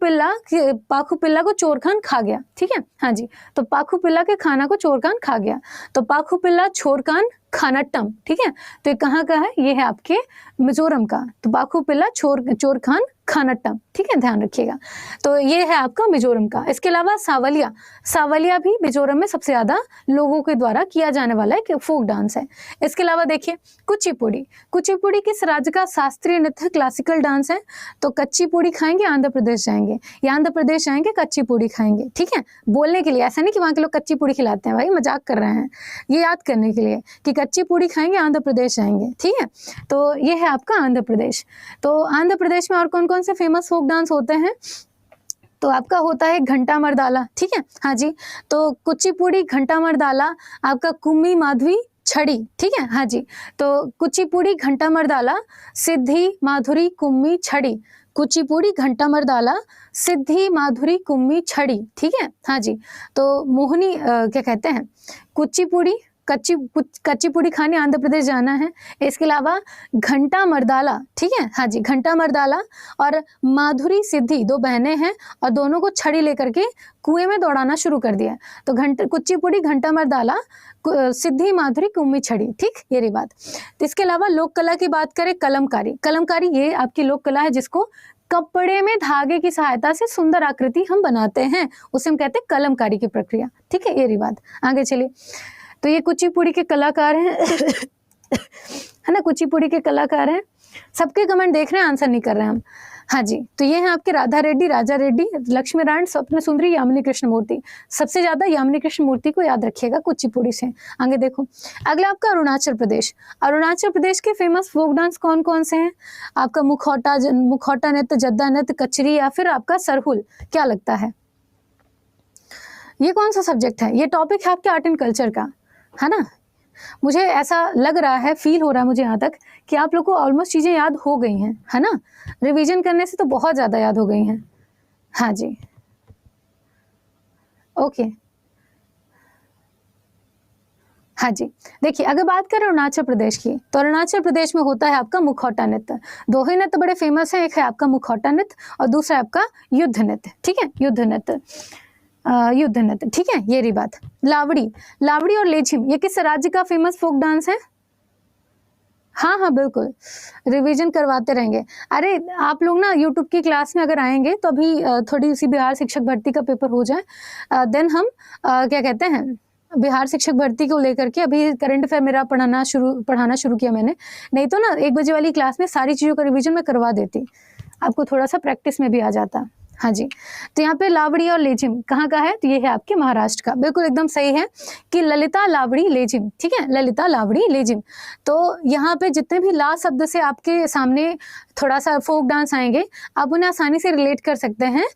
Speaker 1: पिल्ला को चोरखान खा गया, ठीक है। हाँ जी, तो पाखु पिल्ला के खाना को चोरखान खा गया, तो पाखु पिल्ला, चोरखान, खानट्टम, ठीक है। तो ये कहाँ का है, ये है आपके मिजोरम का। तो पाखु पिल्ला, चोरखान, खानट्टम, ठीक है, ध्यान रखिएगा। तो ये है आपका मिजोरम का। इसके अलावा सावलिया भी मिजोरम में सबसे ज्यादा लोगों के द्वारा किया जाने वाला एक फोक डांस है। इसके अलावा देखिए कुचिपुड़ी किस राज्य का शास्त्रीय नृत्य क्लासिकल डांस है। तो कच्चीपुड़ी खाएंगे आंध्र प्रदेश जाएंगे, या आंध्र प्रदेश जाएंगे कच्चीपुड़ी खाएंगे, ठीक है। बोलने के लिए, ऐसा नहीं कि वहाँ के लोग कच्चीपुड़ी खिलाते हैं, भाई मजाक कर रहे हैं, ये याद करने के लिए कि कच्चीपुड़ी खाएंगे आंध्र प्रदेश जाएंगे, ठीक है। तो ये है आपका आंध्र प्रदेश। तो आंध्र प्रदेश में और कौन कौन से फेमस फोक डांस होते हैं, तो आपका होता है घंटा मर्दाला, ठीक है। हाँ जी, तो कुचिपुड़ी, घंटा मर्दाला, आपका कुम्मी, माधवी, छड़ी, ठीक है। हाँ जी, तो कुचिपुड़ी, घंटा मर्दाला, सिद्धि, माधुरी, कुम्मी, छड़ी। कुचिपुड़ी, घंटा मर्दाला, सिद्धि, माधुरी, कुम्मी, छड़ी, ठीक है। हाँ जी, तो मोहिनी क्या कहते हैं, कुचिपुड़ी, कच्चीपुड़ी खाने आंध्र प्रदेश जाना है। इसके अलावा घंटा मर्दाला, ठीक है। हाँ जी, घंटा मर्दाला और माधुरी, सिद्धि 2 बहनें हैं और दोनों को छड़ी लेकर के कुएं में दौड़ाना शुरू कर दिया। तो कुचिपुड़ी, घंटा मर्दाला, सिद्धि, माधुरी, कुम्मी, छड़ी, ठीक, ये रही बात। तो इसके अलावा लोक कला की बात करें, कलमकारी ये आपकी लोक कला है जिसको कपड़े में धागे की सहायता से सुंदर आकृति हम बनाते हैं, उसे हम कहते हैं कलमकारी की प्रक्रिया, ठीक है, ये रही बात। आगे चलिए, तो ये कुचिपुड़ी के कलाकार हैं, है ना, कुचिपुड़ी के कलाकार हैं। सबके कमेंट देख रहे हैं, आंसर नहीं कर रहे हैं हम। हाँ जी, तो ये हैं आपके राधा रेड्डी, राजा रेड्डी, लक्ष्मी नारायण, स्वप्न सुंदरी, यामिनी कृष्ण मूर्ति। सबसे ज्यादा यामिनी कृष्ण मूर्ति को याद रखिएगा कुचिपुड़ी से। आगे देखो, अगला आपका अरुणाचल प्रदेश के फेमस फोक डांस कौन कौन से हैं। आपका मुखौटा नृत्य, जद्दा नृत्य, कचरी, या फिर आपका सरहुल, क्या लगता है ये कौन सा सब्जेक्ट है। ये टॉपिक है आपके आर्ट एंड कल्चर का, है ना। मुझे ऐसा लग रहा है, फील हो रहा है मुझे यहाँ तक कि आप लोग को ऑलमोस्ट चीजें याद हो गई हैं, है ना। रिवीजन करने से तो बहुत ज्यादा याद हो गई हैं। हाँ जी, ओके। हाँ जी, देखिए अगर बात करें अरुणाचल प्रदेश की, तो अरुणाचल प्रदेश में होता है आपका मुखौटा नृत्य। 2 ही नृत्य बड़े फेमस हैं, एक है आपका मुखौटा नृत्य और दूसरा है आपका युद्ध नृत्य, ठीक है, युद्ध नृत्य, ठीक है, ये रही बात। लावड़ी और लेझिम, ये किस राज्य का फेमस फोक डांस है। हाँ, बिल्कुल रिवीजन करवाते रहेंगे। अरे आप लोग ना यूट्यूब की क्लास में अगर आएंगे तो अभी थोड़ी सी बिहार शिक्षक भर्ती का पेपर हो जाए, देन हम क्या कहते हैं, बिहार शिक्षक भर्ती को लेकर के अभी करंट अफेयर मेरा पढ़ाना शुरू किया मैंने। नहीं तो ना 1 बजे वाली क्लास में सारी चीज़ों का रिवीजन मैं करवा देती, आपको थोड़ा सा प्रैक्टिस में भी आ जाता। हाँ जी, तो यहाँ पे लावड़ी और लेझिम कहाँ का है, तो ये है आपके महाराष्ट्र का। बिल्कुल एकदम सही है कि ललिता, लावड़ी, लेझिम, ठीक है, ललिता, लावड़ी, लेझिम। तो यहाँ पे जितने भी ला शब्द से आपके सामने थोड़ा सा फोक डांस आएंगे, आप उन्हें आसानी से रिलेट कर सकते हैं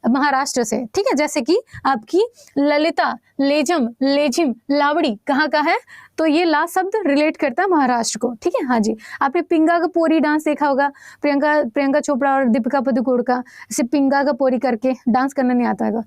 Speaker 1: महाराष्ट्र से, ठीक है। जैसे कि आपकी ललिता, लेझिम, लावड़ी कहाँ का है, तो ये ला शब्द रिलेट करता है महाराष्ट्र को, ठीक है। हाँ जी, आपने पिंगा का पोरी डांस देखा होगा, प्रियंका चोपड़ा और दीपिका पादुकोण का, ऐसे पिंगा का पोरी करके डांस करना नहीं आता है,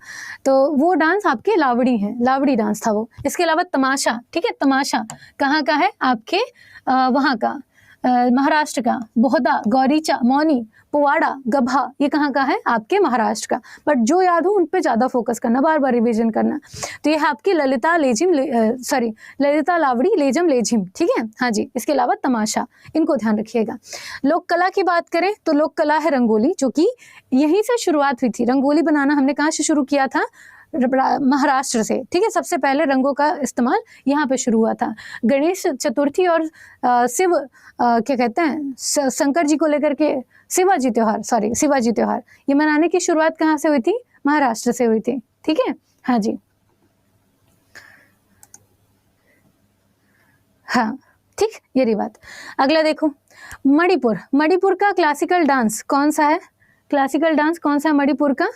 Speaker 1: तो वो डांस आपके लावड़ी है, लावड़ी डांस था वो। इसके अलावा तमाशा, ठीक है, तमाशा कहाँ का है, आपके वहाँ का महाराष्ट्र का। बोहदा, गौरीचा, मौनी, पोवाड़ा, गभा, ये कहाँ का है? आपके महाराष्ट्र का। बट जो याद हो उन पे ज़्यादा फोकस करना, बार बार रिवीजन करना। तो ये है आपकी ललिता ललिता लावड़ी लेजम लेझिम, ठीक है। हाँ जी, इसके अलावा तमाशा, इनको ध्यान रखिएगा। लोक कला की बात करें तो लोक कला है रंगोली, जो कि यहीं से शुरुआत हुई थी। रंगोली बनाना हमने कहाँ से शुरू किया था? महाराष्ट्र से, ठीक है। सबसे पहले रंगों का इस्तेमाल यहाँ पे शुरू हुआ था। गणेश चतुर्थी और शिव क्या कहते हैं, शंकर जी को लेकर के शिवाजी त्योहार, ये मनाने की शुरुआत कहाँ से हुई थी? महाराष्ट्र से हुई थी, ठीक है। हाँ जी, हाँ ठीक, ये रही बात। अगला देखो, मणिपुर का क्लासिकल डांस कौन सा है? क्लासिकल डांस कौन सा है मणिपुर का?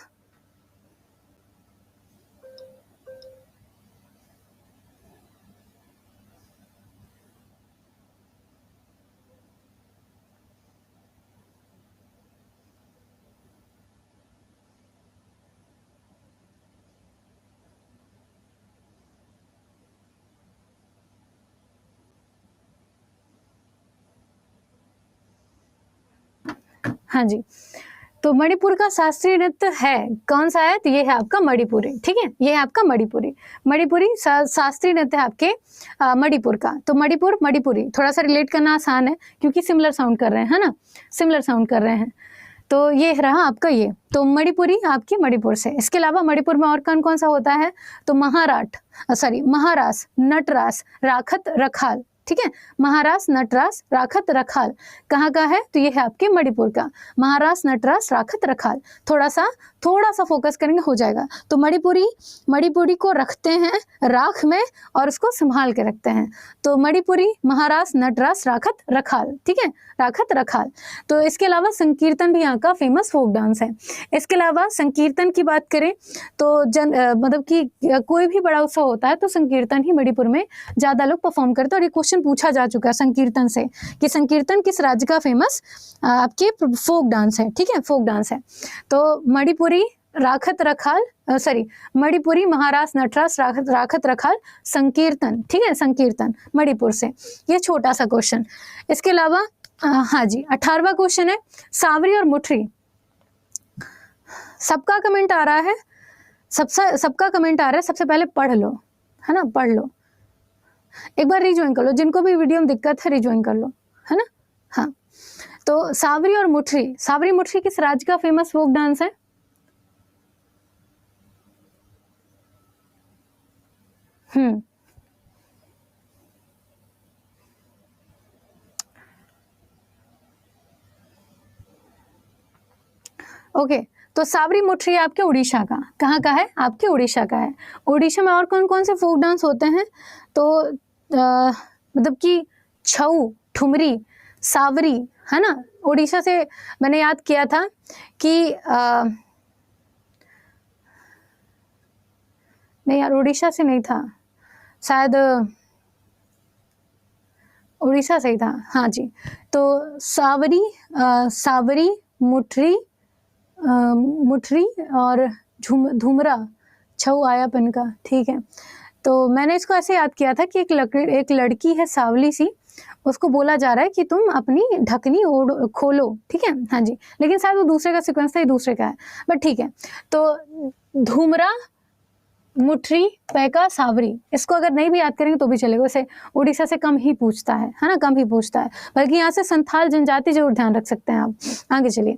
Speaker 1: हाँ जी, तो मणिपुर का शास्त्रीय नृत्य है कौन सा है? तो ये है आपका मणिपुरी, ठीक है। ये है आपका मणिपुरी शास्त्रीय नृत्य है आपके मणिपुर का। तो मणिपुरी थोड़ा सा रिलेट करना आसान है क्योंकि सिमिलर साउंड कर रहे हैं, है ना, सिमिलर साउंड कर रहे हैं। तो ये रहा आपका ये, तो मणिपुरी आपकी मणिपुर से। इसके अलावा मणिपुर में और कौन सा होता है? तो महारास, नटरास, राखत, रखाल, ठीक है। महारास, नटरास, राखत, रखाल कहाँ का है? तो ये है आपके मणिपुर का। महारास, नटरास, राखत, रखाल। थोड़ा सा फोकस करेंगे हो जाएगा। तो मणिपुरी को रखते हैं राख में और उसको संभाल के रखते हैं। तो मणिपुरी, महारास, नटरास, राखत, रखाल, ठीक है, राखत, रखाल। तो इसके अलावा संकीर्तन भी यहाँ का फेमस फोक डांस है। इसके अलावा संकीर्तन की बात करें तो मतलब कि कोई भी बड़ा उत्सव होता है तो संकीर्तन ही मणिपुर में ज़्यादा लोग परफॉर्म करते हैं। और ये क्वेश्चन पूछा जा चुका है संकीर्तन से कि संकीर्तन किस राज्य का फेमस आपके फोक डांस है, ठीक है, फोक डांस है। तो मणिपुरी, राखत, रखाल, मणिपुरी, महारास, नटरास, राखत, रखाल, संकीर्तन, ठीक है, संकीर्तन मणिपुर से। ये छोटा सा क्वेश्चन। इसके अलावा हाँ जी, 18वां क्वेश्चन है सावरी और मुठरी। सबका कमेंट आ रहा है, सबका कमेंट आ रहा है। सबसे पहले पढ़ लो, है ना, पढ़ लो, एक बार रिज्वाइन कर लो। जिनको भी वीडियो में दिक्कत है रिज्वाइन कर लो, है ना। हाँ, तो सावरी और मुठरी किस राज्य का फेमस फोक डांस है? ओके, तो सावरी मुठरी आपके उड़ीसा का। कहाँ का है? आपके उड़ीसा का है। उड़ीसा में और कौन से फोक डांस होते हैं? तो मतलब कि छऊ, ठुमरी, सावरी, है ना। उड़ीसा से मैंने याद किया था कि नहीं यार, उड़ीसा से नहीं था, शायद उड़ीसा से ही था। हाँ जी, तो सावरी, मुठरी और धुमरा, छऊ आयापन का, ठीक है। तो मैंने इसको ऐसे याद किया था कि एक लड़की है सावली सी, उसको बोला जा रहा है कि तुम अपनी ढकनी खोलो, ठीक है। हाँ जी, लेकिन शायद वो दूसरे का सीक्वेंस था, ये दूसरे का है, बट ठीक है। तो धूमरा, मुठरी, पैका, सावरी, इसको अगर नहीं भी याद करेंगे तो भी चलेगा। वैसे उड़ीसा से कम ही पूछता है ना, कम ही पूछता है। बल्कि यहाँ से संथाल जनजाति जरूर ध्यान रख सकते हैं आप। आगे चलिए,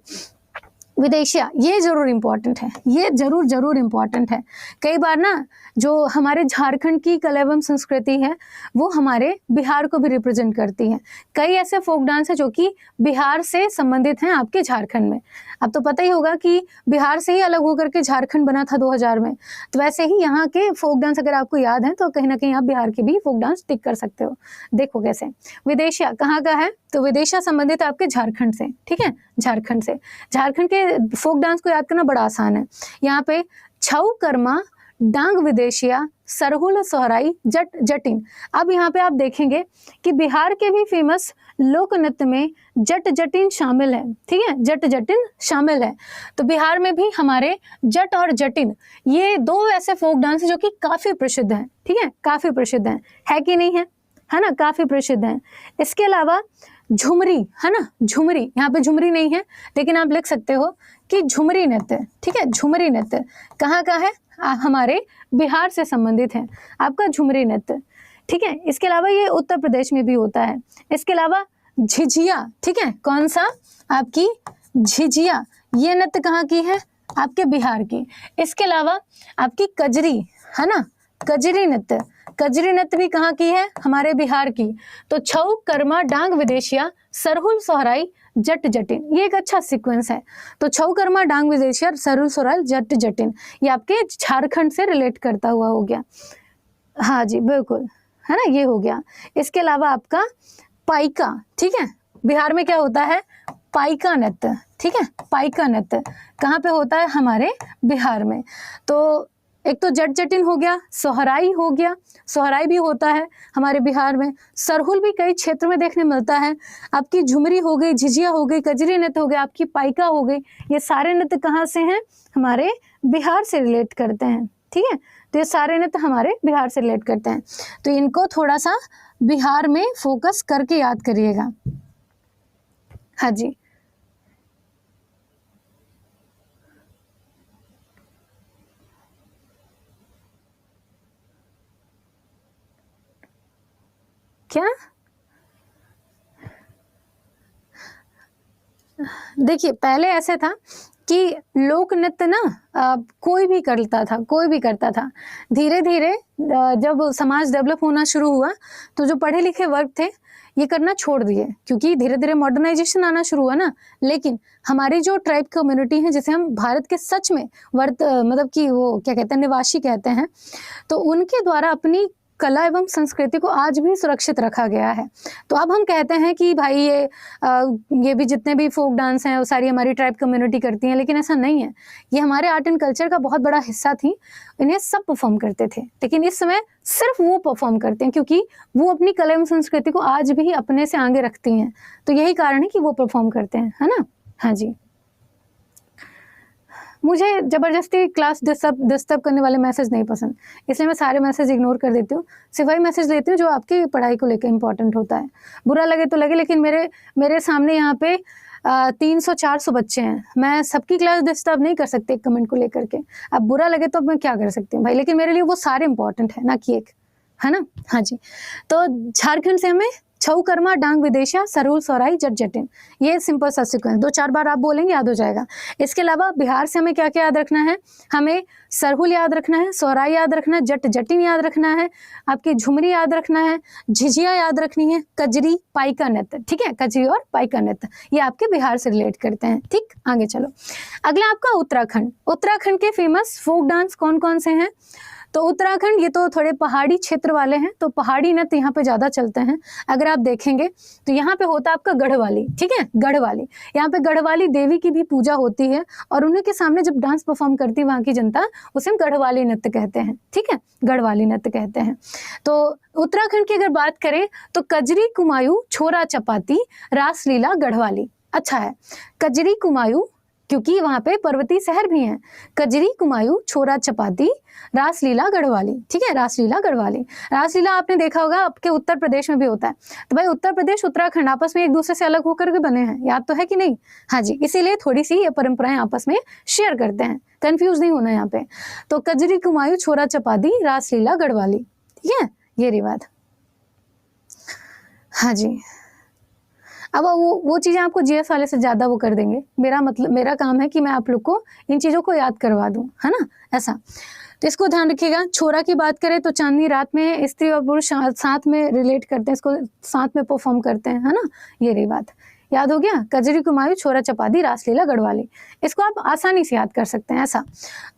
Speaker 1: विदेशिया, ये जरूर इम्पॉर्टेंट है, ये जरूर इम्पॉर्टेंट है। कई बार ना जो हमारे झारखंड की कला एवं संस्कृति है वो हमारे बिहार को भी रिप्रेजेंट करती है। कई ऐसे फोक डांस है जो कि बिहार से संबंधित हैं आपके झारखंड में। अब तो पता ही होगा कि बिहार से ही अलग होकर के झारखंड बना था 2000 में। तो वैसे ही यहाँ के फोक डांस अगर आपको याद है तो कहीं ना कहीं आप बिहार के भी फोक डांस टिक कर सकते हो। देखो कैसे, विदेशिया कहाँ का है? तो विदेशिया संबंधित आपके झारखंड से, ठीक है, झारखंड से। झारखंड के फोक डांस को याद करना बड़ा आसान है। यहाँ पे छऊ कर्मा, डांग विदेशिया, सरहुल सोहराई, जट जटिन। अब यहाँ पे आप देखेंगे कि बिहार के भी फेमस लोक नृत्य में जट जटिन शामिल है, ठीक है, जट जटिन शामिल है। तो बिहार में भी हमारे जट और जटिन, ये दो ऐसे फोक डांस जो कि काफी प्रसिद्ध हैं, ठीक है, काफी प्रसिद्ध हैं, है कि नहीं है ना, काफी प्रसिद्ध हैं। इसके अलावा झुमरी, है ना, झुमरी, यहाँ पे झुमरी नहीं है लेकिन आप लिख सकते हो कि झुमरी नृत्य, ठीक है, झुमरी नृत्य कहाँ का है, हमारे बिहार से संबंधित है आपका झुमरी नृत्य, ठीक है। इसके अलावा ये उत्तर प्रदेश में भी होता है। इसके अलावा झिझिया, ठीक है, कौन सा, आपकी झिझिया, ये नृत्य कहाँ की है, आपके बिहार की। इसके अलावा आपकी कजरी, है ना, कजरी नृत्य, कजरी नृत्य भी कहाँ की है, हमारे बिहार की। तो छऊ, कर्मा, डांग विदेशिया, सरहुल, सोहराई, जट जटिन, ये एक अच्छा सीक्वेंस है। तो छऊ, कर्मा, डांग विदेशिया, सरहुल, सोहराई, जट जटिन, ये आपके झारखंड से रिलेट करता हुआ हो गया। हाँ जी बिल्कुल, है ना, ये हो गया। इसके अलावा आपका पाइका, ठीक है, बिहार में क्या होता है, पाइका नृत्य, ठीक है, पाइका नृत्य कहाँ पे होता है, हमारे बिहार में। तो एक तो जट जटिन हो गया, सोहराई हो गया, सोहराई भी होता है हमारे बिहार में, सरहुल भी कई क्षेत्रों में देखने मिलता है, आपकी झुमरी हो गई, झिझिया हो गई, कजरी नृत्य हो गया, आपकी पाइका हो गई, ये सारे नृत्य कहाँ से हैं, हमारे बिहार से रिलेट करते हैं, ठीक है। तो ये सारे नृत्य हमारे बिहार से रिलेट करते हैं, तो इनको थोड़ा सा बिहार में फोकस करके याद करिएगा। हाँ जी, क्या, देखिए पहले ऐसे था कि लोक नृत्य ना कोई भी करता था, कोई भी करता था। धीरे धीरे जब समाज डेवलप होना शुरू हुआ तो जो पढ़े लिखे वर्ग थे ये करना छोड़ दिए, क्योंकि धीरे धीरे मॉडर्नाइजेशन आना शुरू हुआ ना। लेकिन हमारी जो ट्राइब कम्युनिटी है, जिसे हम भारत के सच में मतलब कि वो क्या कहते हैं, निवासी कहते हैं, तो उनके द्वारा अपनी कला एवं संस्कृति को आज भी सुरक्षित रखा गया है। तो अब हम कहते हैं कि भाई ये भी जितने भी फोक डांस हैं वो सारी हमारी ट्राइब कम्युनिटी करती हैं, लेकिन ऐसा नहीं है। ये हमारे आर्ट एंड कल्चर का बहुत बड़ा हिस्सा थी, इन्हें सब परफॉर्म करते थे, लेकिन इस समय सिर्फ वो परफॉर्म करते हैं क्योंकि वो अपनी कला एवं संस्कृति को आज भी अपने से आगे रखती हैं। तो यही कारण है कि वो परफॉर्म करते हैं, है ना। हाँ जी, मुझे ज़बरदस्ती क्लास डिस्टर्ब करने वाले मैसेज नहीं पसंद, इसलिए मैं सारे मैसेज इग्नोर कर देती हूँ। सिर्फ वही मैसेज लेती हूँ जो आपकी पढ़ाई को लेकर इंपॉर्टेंट होता है। बुरा लगे तो लगे, लेकिन मेरे सामने यहाँ पे 300-400 बच्चे हैं, मैं सबकी क्लास डिस्टर्ब नहीं कर सकती एक कमेंट को लेकर के। अब बुरा लगे तो मैं क्या कर सकती हूँ भाई, लेकिन मेरे लिए वो सारे इंपॉर्टेंट है, ना कि एक, है ना। हाँ जी, तो झारखंड से हमें छऊ, कर्मा, डांग विदेशिया, सरहुल, सोहराई, जट जटिन, ये सिंपल सा सीक्वेंस 2-4 बार आप बोलेंगे याद हो जाएगा। इसके अलावा बिहार से हमें क्या क्या याद रखना है, हमें सरहुल याद रखना है, सोहराई याद रखना है, जट जटिन याद रखना है, आपकी झुमरी याद रखना है, झिझिया याद रखनी है, कजरी, पाइका नृत्य, ठीक है, कजरी और पाइका नृत्य ये आपके बिहार से रिलेट करते हैं। ठीक, आगे चलो। अगला आपका उत्तराखंड। उत्तराखंड के फेमस फोक डांस कौन कौन से हैं? तो उत्तराखंड ये तो थोड़े पहाड़ी क्षेत्र वाले हैं, तो पहाड़ी नृत्य यहाँ पे ज़्यादा चलते हैं। अगर आप देखेंगे तो यहाँ पे होता है आपका गढ़वाली, ठीक है, गढ़वाली। यहाँ पे गढ़वाली देवी की भी पूजा होती है और उन्हीं के सामने जब डांस परफॉर्म करती है वहाँ की जनता, उसे हम गढ़वाली नृत्य कहते हैं, ठीक है, गढ़वाली नृत्य कहते हैं। तो उत्तराखंड की अगर बात करें तो कजरी, कुमायूं, छोरा चपाती, रासलीला, गढ़वाली। अच्छा है, कजरी, कुमायूं, क्योंकि वहाँ पे पर्वतीय शहर भी हैं। कजरी, कुमायूं, छोरा चपाती, रासलीला, गढ़वाली, ठीक है, रासलीला, गढ़वाली। रासलीला आपने देखा होगा आपके उत्तर प्रदेश में भी होता है। तो भाई उत्तर प्रदेश उत्तराखंड आपस में एक दूसरे से अलग होकर के बने हैं, याद तो है कि नहीं? हाँ जी, इसीलिए थोड़ी सी ये परंपराएं आपस में शेयर करते हैं, कंफ्यूज नहीं होना यहाँ पे। तो कजरी, कुमायूं, छोरा चपाती, रासलीला, गढ़वाली, ठीक है, ये रही बात। हाँ जी, अब वो चीज़ें आपको जीएस वाले से ज़्यादा वो कर देंगे। मेरा काम है कि मैं आप लोग को इन चीज़ों को याद करवा दूँ, है ना, ऐसा। तो इसको ध्यान रखिएगा। छोरा की बात करें तो चांदनी रात में स्त्री और पुरुष साथ में रिलेट करते हैं, इसको साथ में परफॉर्म करते हैं, है ना, ये रही बात। याद हो गया, कजरी, कुमायूं, छोरा चपाती, रासलीला, गढ़वाली, इसको आप आसानी से याद कर सकते हैं, ऐसा।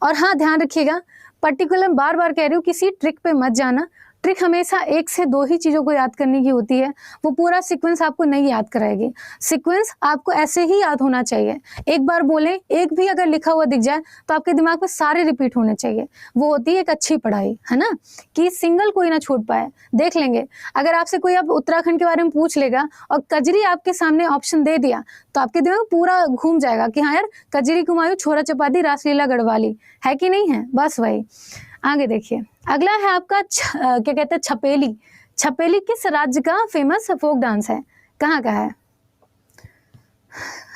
Speaker 1: और हाँ, ध्यान रखिएगा, पर्टिकुलर बार बार कह रही हूँ, किसी ट्रिक पे मत जाना। ट्रिक हमेशा 1 से 2 ही चीज़ों को याद करने की होती है, वो पूरा सीक्वेंस आपको नहीं याद कराएगी। सीक्वेंस आपको ऐसे ही याद होना चाहिए, एक बार बोलें, एक भी अगर लिखा हुआ दिख जाए तो आपके दिमाग में सारे रिपीट होने चाहिए। वो होती है एक अच्छी पढ़ाई, है ना, कि सिंगल कोई ना छूट पाए। देख लेंगे, अगर आपसे कोई अब उत्तराखंड के बारे में पूछ लेगा और कजरी आपके सामने ऑप्शन दे दिया तो आपके दिमाग पूरा घूम जाएगा कि हाँ यार, कजरी, कुमायूं, छोरा चपाती, रासलीला, गढ़वाली, है कि नहीं है, बस वही। आगे देखिए, अगला है आपका क्या कहते हैं, छपेली। छपेली किस राज्य का फेमस फोक डांस है, कहाँ का है?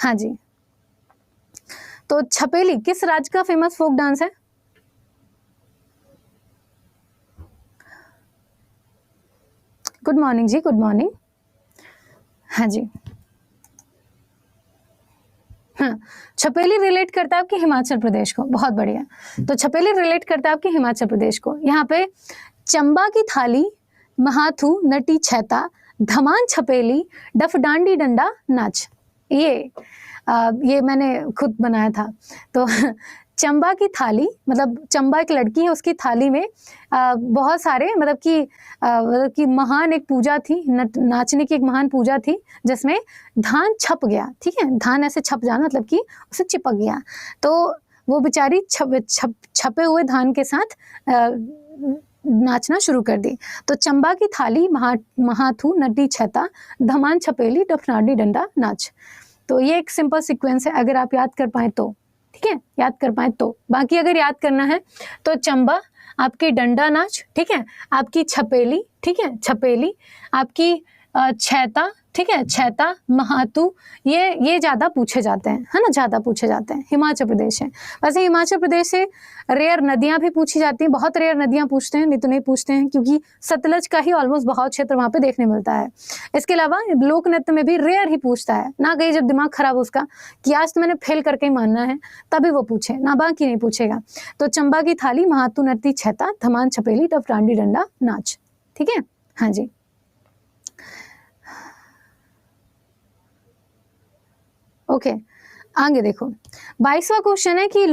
Speaker 1: हाँ जी, तो छपेली किस राज्य का फेमस फोक डांस है? गुड मॉर्निंग जी, गुड मॉर्निंग। हाँ जी, हाँ, छपेली रिलेट करता है आपके हिमाचल प्रदेश को, बहुत बढ़िया। तो छपेली रिलेट करता है आपके हिमाचल प्रदेश को। यहाँ पे चंबा की थाली, महाथू, नटी छैता, धमान छपेली, डफ डांडी डंडा नाच, ये मैंने खुद बनाया था। तो चंबा की थाली मतलब चंबा एक लड़की है, उसकी थाली में बहुत सारे मतलब कि महान एक पूजा थी, नाचने की एक महान पूजा थी जिसमें धान छप गया, ठीक है, धान ऐसे छप जाना मतलब कि उसे चिपक गया, तो वो बेचारी छपे हुए धान के साथ नाचना शुरू कर दी। तो चंबा की थाली, महाथू, नटी छैता, धमान छपेली, डफनाडी डंडा नाच। तो ये एक सिंपल सीक्वेंस है, अगर आप याद कर पाए तो, ठीक है, याद कर पाए तो। बाकी अगर याद करना है तो चंबा, आपकी डंडा नाच, ठीक है, आपकी छपेली, ठीक है, छपेली, आपकी छैता, ठीक है, छैता, महातू, ये ज्यादा पूछे जाते हैं, है ना, ज्यादा पूछे जाते हैं। हिमाचल प्रदेश है। वैसे हिमाचल प्रदेश से रेयर नदियां भी पूछी जाती हैं, बहुत रेयर नदियां पूछते हैं, नहीं तो नहीं पूछते हैं, क्योंकि सतलज का ही ऑलमोस्ट बहुत क्षेत्र वहां पे देखने मिलता है। इसके अलावा लोक नृत्य में भी रेयर ही पूछता है ना, कहीं जब दिमाग खराब उसका कि आज तो मैंने फेल करके ही मानना है तभी वो पूछे ना, बाकी नहीं पूछेगा। तो चंबा की थाली, महातू, नृत्य छैता, धमान छपेली, डफ डांडी डंडा नाच, ठीक है। हाँ जी, ओके, आगे देखो 22वां क्वेश्चन है कि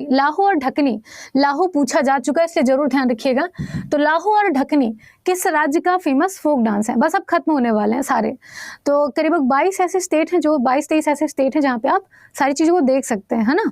Speaker 1: लाहो और ढकनी। लाहो पूछा जा चुका है इसलिए जरूर ध्यान रखिएगा। तो लाहो और ढकनी किस राज्य का फेमस फोक डांस है? बस अब खत्म होने वाले हैं सारे। तो करीब 22 ऐसे स्टेट हैं, जो 22-23 ऐसे स्टेट हैं जहाँ पे आप सारी चीज़ों को देख सकते हैं, है ना।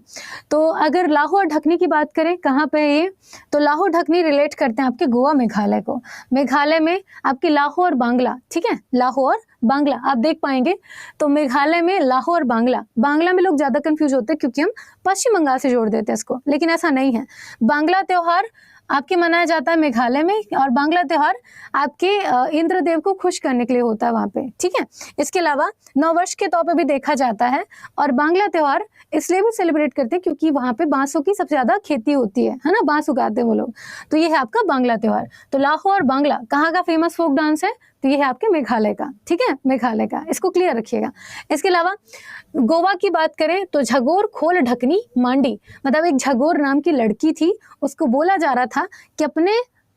Speaker 1: तो अगर लाहो और ढकनी की बात करें, कहाँ पे है ये? तो लाहो ढकनी रिलेट करते हैं आपके गोवा मेघालय को। मेघालय में आपकी लाहो और बांग्ला, ठीक है, लाहो और बांग्ला आप देख पाएंगे। तो मेघालय में लाहो और बांग्ला में लोग ज्यादा कंफ्यूज होते हैं क्योंकि हम पश्चिम बंगाल से जोड़ देते हैं इसको, लेकिन ऐसा नहीं है। बांग्ला त्योहार आपके मनाया जाता है मेघालय में, और बांग्ला त्योहार आपके इंद्रदेव को खुश करने के लिए होता है वहां पे, ठीक है। इसके अलावा नववर्ष के तौर पे भी देखा जाता है, और बांग्ला त्योहार इसलिए भी सेलिब्रेट करते हैं क्योंकि वहां पे बांसों की सबसे ज्यादा खेती होती है ना, बांस उगाते हैं वो लोग। तो ये है आपका बांग्ला त्योहार। तो लाहो और बांग्ला कहाँ का फेमस फोक डांस है? तो ये है आपके मेघालय का, ठीक है, मेघालय का, इसको क्लियर रखिएगा। इसके अलावा गोवा की बात करें तो झगोर, खोल, ढकनी, मांडी, मतलब एक झगोर नाम की लड़की थी, उसको बोला जा रहा था कि अपने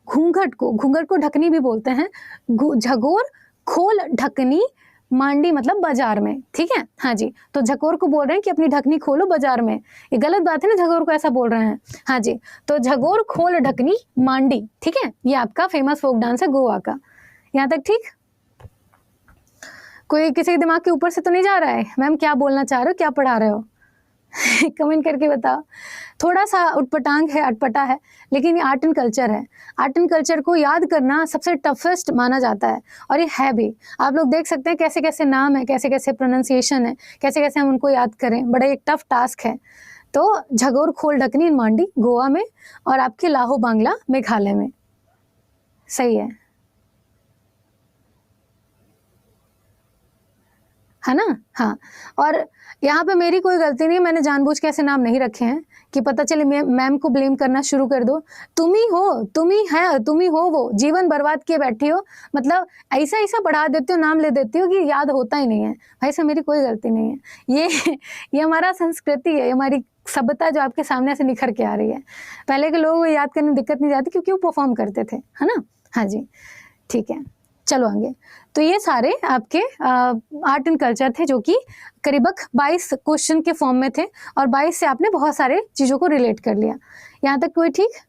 Speaker 1: घूंघट को ढकनी भी बोलते हैं, झगोर, खोल, ढकनी, मांडी मतलब बाजार में, ठीक है। हाँ जी, तो झगोर को बोल रहे हैं कि अपनी ढकनी खोलो बाजार में, ये गलत बात है ना, झगोर को ऐसा बोल रहे हैं। हाँ जी, तो झगोर, खोल, ढकनी, मांडी, ठीक है, ये आपका फेमस फोक डांस है गोवा का। यहाँ तक ठीक? कोई किसी के दिमाग के ऊपर से तो नहीं जा रहा है? मैम क्या बोलना चाह रहे हो, क्या पढ़ा रहे हो? कमेंट करके बताओ। थोड़ा सा उटपटांग है, अटपटा है, लेकिन ये आर्ट एंड कल्चर है। आर्ट एंड कल्चर को याद करना सबसे टफेस्ट माना जाता है, और ये है भी। आप लोग देख सकते हैं कैसे कैसे नाम है, कैसे कैसे प्रोनाउंसिएशन है, कैसे कैसे हम उनको याद करें, बड़ा एक टफ टास्क है। तो झगोर, खोल, ढकनी, मांडी गोवा में, और आपके लाहो बांग्ला मेघालय में। सही है ना। हाँ, और यहाँ पे मेरी कोई गलती नहीं, मैंने जानबूझ के ऐसे नाम नहीं रखे हैं कि पता चले मैम को ब्लेम करना शुरू कर दो। तुम ही हो, तुम ही है, तुम ही हो वो, जीवन बर्बाद किए बैठी हो, मतलब ऐसा ऐसा बढ़ा देती हो, नाम ले देती हो कि याद होता ही नहीं है। भाई साहब मेरी कोई गलती नहीं है, ये हमारा संस्कृति है, हमारी सभ्यता जो आपके सामने से निखर के आ रही है। पहले के लोगों को याद करने में दिक्कत नहीं जाती क्योंकि वो परफॉर्म करते थे, है ना। हाँ जी, ठीक है, चलो आगे। तो ये सारे आपके आर्ट एंड कल्चर थे जो कि करीबक 22 क्वेश्चन के फॉर्म में थे, और 22 से आपने बहुत सारे चीज़ों को रिलेट कर लिया। यहाँ तक कोई ठीक?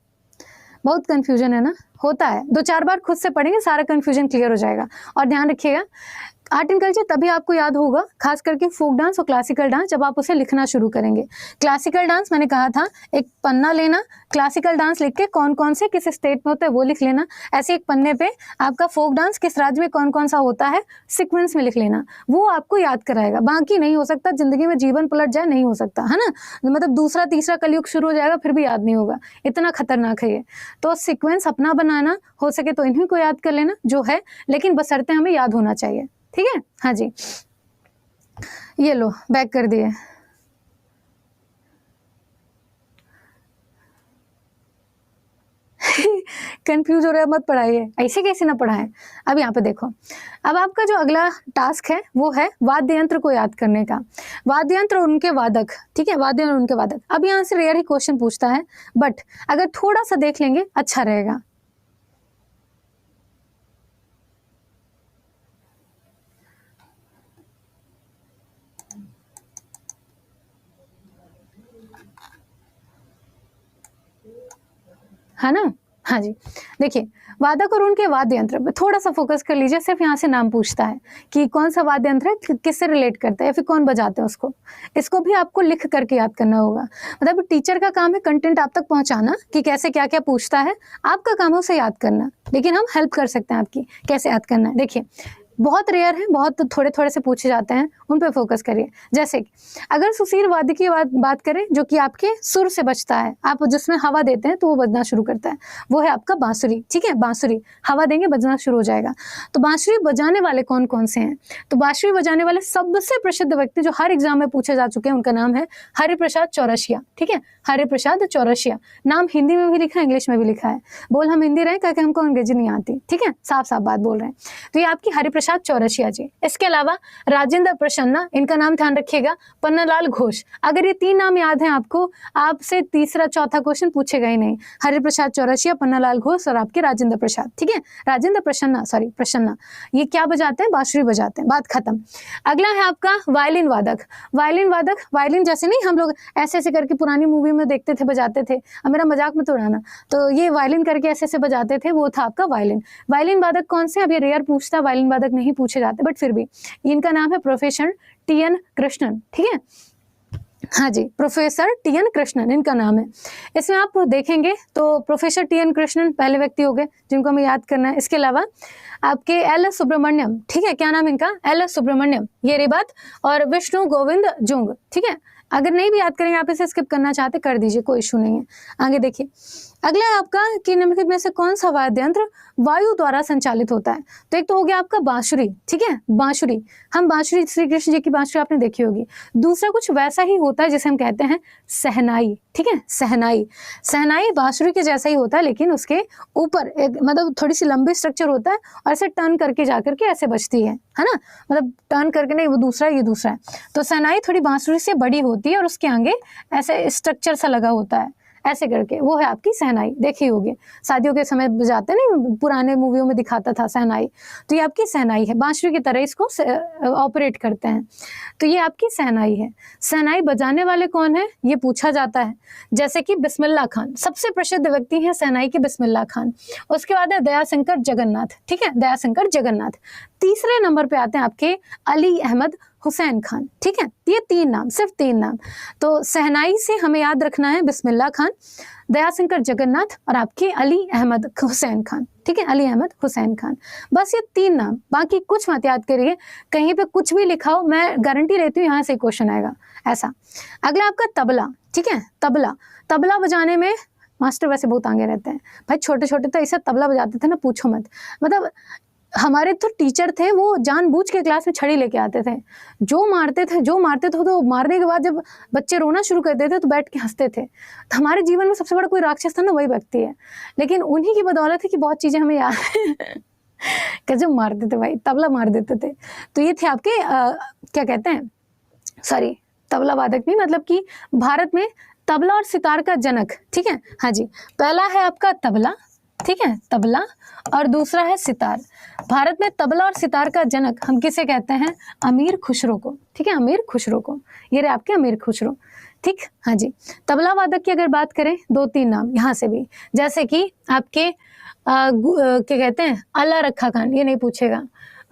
Speaker 1: बहुत कंफ्यूजन है ना, होता है, 2-4 बार खुद से पढ़ेंगे सारा कंफ्यूजन क्लियर हो जाएगा। और ध्यान रखिएगा, आर्ट एंड कल्चर तभी आपको याद होगा, खास करके फोक डांस और क्लासिकल डांस, जब आप उसे लिखना शुरू करेंगे। क्लासिकल डांस मैंने कहा था, एक पन्ना लेना, क्लासिकल डांस लिख के कौन कौन से किस स्टेट में होता है वो लिख लेना। ऐसे एक पन्ने पे आपका फोक डांस किस राज्य में कौन कौन सा होता है सीक्वेंस में लिख लेना, वो आपको याद कराएगा। बाकी नहीं हो सकता, जिंदगी में जीवन पलट जाए, नहीं हो सकता, है ना, मतलब दूसरा तीसरा कलयुग शुरू हो जाएगा फिर भी याद नहीं होगा, इतना खतरनाक है ये। तो सीक्वेंस अपना बनाना, हो सके तो इन्हीं को याद कर लेना जो है, लेकिन बशर्ते हमें याद होना चाहिए, ठीक है। हाँ जी, ये लो बैक कर दिए। कंफ्यूज हो रहा है मत पढ़ाइए, ऐसे कैसे ना पढ़ाएं। अब यहाँ पे देखो, अब आपका जो अगला टास्क है वो है वाद्य यंत्र को याद करने का। वाद्य यंत्र और उनके वादक, ठीक है, वाद्य और उनके वादक। अब यहाँ से रेयर ही क्वेश्चन पूछता है, बट अगर थोड़ा सा देख लेंगे अच्छा रहेगा। है ना। हाँ जी, देखिए वादक और उनके वाद्य यंत्र पे थोड़ा सा फोकस कर लीजिए। सिर्फ यहाँ से नाम पूछता है कि कौन सा वाद्य यंत्र है, किससे रिलेट करता है या फिर कौन बजाते हैं उसको। इसको भी आपको लिख करके याद करना होगा। मतलब टीचर का काम है कंटेंट आप तक पहुंचाना कि कैसे क्या क्या पूछता है, आपका काम है उसे याद करना, लेकिन हम हेल्प कर सकते हैं आपकी कैसे याद करना है। देखिए बहुत रेयर है, बहुत थोड़े थोड़े से पूछे जाते हैं, उन पे फोकस करिए। जैसे अगर सुशील वाद्य की बात करें जो कि आपके सुर से बजता है, आप जिसमें हवा देते हैं तो वो बजना शुरू करता है, वो है आपका बांसुरी। ठीक है, बांसुरी हवा देंगे बजना शुरू हो जाएगा। तो बांसुरी बजाने वाले कौन कौन से हैं? तो बांसुरी बजाने वाले सबसे प्रसिद्ध व्यक्ति जो हर एग्जाम में पूछे जा चुके हैं, उनका नाम है हरिप्रसाद चौरसिया। ठीक है, हरिप्रसाद चौरसिया। नाम हिंदी में भी लिखा है, इंग्लिश में भी लिखा है। बोल हम हिंदी रहे क्योंकि हमको अंग्रेजी नहीं आती। ठीक है, साफ साफ बात बोल रहे हैं। तो ये आपकी हरिप्रसाद चौरसिया जी। इसके अलावा राजेंद्र प्रसन्ना, इनका नाम ध्यान रखिएगा, पन्नालाल घोष। अगर ये तीन नाम याद हैं आपको, आपसे तीसरा चौथा क्वेश्चन पूछेगा ही नहीं। हरिप्रसाद चौरसिया, पन्नालाल घोष और आपके राजेंद्र प्रसाद। ठीक है, राजेंद्र प्रसन्ना, सॉरी प्रसन्ना, ये क्या बजाते हैं? बांसुरी बजाते हैं। बात खत्म। अगला है आपका वायलिन वादक। वायलिन वादक, वायलिन जैसे नहीं हम लोग ऐसे ऐसे करके पुरानी मूवी में देखते थे बजाते थे, अब मेरा मजाक मत उड़ाना, तो ये वायलिन करके ऐसे ऐसे बजाते थे, वो था आपका वायलिन। वायलिन वादक कौन से? अब ये रेयर पूछता, वायलिन वादक नहीं पूछे जाते, बट फिर भी इनका नाम है प्रोफेसर टी.एन. कृष्णन। ठीक है, हाँ जी, प्रोफेसर टी.एन. कृष्णन इनका नाम है। इसमें आप देखेंगे तो प्रोफेसर टी.एन. कृष्णन पहले व्यक्ति हो गए जिनको हमें याद करना है। इसके अलावा आपके एल सुब्रमण्यम, ठीक है, क्या नाम इनका? एल सुब्रमण्यम, ये रही बात। और विष्णु गोविंद जुंग। ठीक है, अगर नहीं भी याद करेंगे आप इसे स्किप करना चाहते कर दीजिए, कोई इशू नहीं है। आगे देखिए, अगला है आपका कि निम्नलिखित में से कौन सा वाद्य यंत्र वायु द्वारा संचालित होता है? तो एक तो हो गया आपका बांसुरी। ठीक है, बांसुरी, हम बांसुरी, श्री कृष्ण जी की बांसुरी आपने देखी होगी। दूसरा कुछ वैसा ही होता है जिसे हम कहते हैं सहनाई। ठीक है, सहनाई। सहनाई बांसुरी के जैसा ही होता है, लेकिन उसके ऊपर एक मतलब थोड़ी सी लंबी स्ट्रक्चर होता है और ऐसे टर्न करके जाकर के ऐसे बजती है ना। मतलब टर्न करके नहीं, वो दूसरा, ये दूसरा है। तो सहनाई थोड़ी बांसुरी से बड़ी होती है और उसके आगे ऐसे स्ट्रक्चर सा लगा होता है, ऐसे करके, वो है आपकी सहनाई। देखी होगी, शादियों के समय बजाते नहीं, पुराने मूवियों में दिखाता था सहनाई। तो ये आपकी सहनाई है, बांसुरी की तरह इसको ऑपरेट करते हैं। तो ये आपकी सहनाई है। सहनाई बजाने वाले कौन है ये पूछा जाता है, जैसे कि बिस्मिल्लाह खान, सबसे प्रसिद्ध व्यक्ति है सहनाई के बिस्मिल्लाह खान। उसके बाद है दयाशंकर जगन्नाथ। ठीक है, दयाशंकर जगन्नाथ। तीसरे नंबर पे आते हैं आपके अली अहमद हुसैन खान। ठीक है, ये तीन नाम, सिर्फ तीन नाम। तो सहनाई से हमें याद रखना है बिस्मिल्लाह खान, दयाशंकर जगन्नाथ और आपके अली अहमद हुसैन खान। ठीक है, अली अहमद हुसैन खान, बस ये तीन नाम, बाकी कुछ मत याद करिए। कहीं पे कुछ भी लिखा हो, मैं गारंटी लेती हूँ यहाँ से क्वेश्चन आएगा ऐसा। अगला आपका तबला। ठीक है, तबला। तबला बजाने में मास्टर वैसे बहुत आगे रहते हैं भाई, छोटे छोटे तो ऐसा तबला बजाते थे ना, पूछो मत। मतलब हमारे तो टीचर थे, वो जानबूझ के क्लास में छड़ी लेके आते थे, जो मारते थे तो मारने के बाद जब बच्चे रोना शुरू कर देते तो बैठ के हंसते थे। तो हमारे जीवन में सबसे बड़ा कोई राक्षस था ना, वही व्यक्ति है। लेकिन उन्हीं की बदौलत है कि बहुत चीजें हमें याद गजब मारते थे भाई, तबला मार देते थे। तो ये थे आपके क्या कहते हैं, सॉरी तबला वादक नहीं, मतलब कि भारत में तबला और सितार का जनक। ठीक है, हाँ जी, पहला है आपका तबला। ठीक है, तबला, और दूसरा है सितार। भारत में तबला और सितार का जनक हम किसे कहते हैं? अमीर खुसरो को। ठीक है, अमीर खुसरो को, ये रहे आपके अमीर खुसरो। ठीक, हाँ जी। तबला वादक की अगर बात करें, दो तीन नाम यहाँ से भी, जैसे कि आपके क्या कहते हैं, अल्लाह रखा खान, ये नहीं पूछेगा।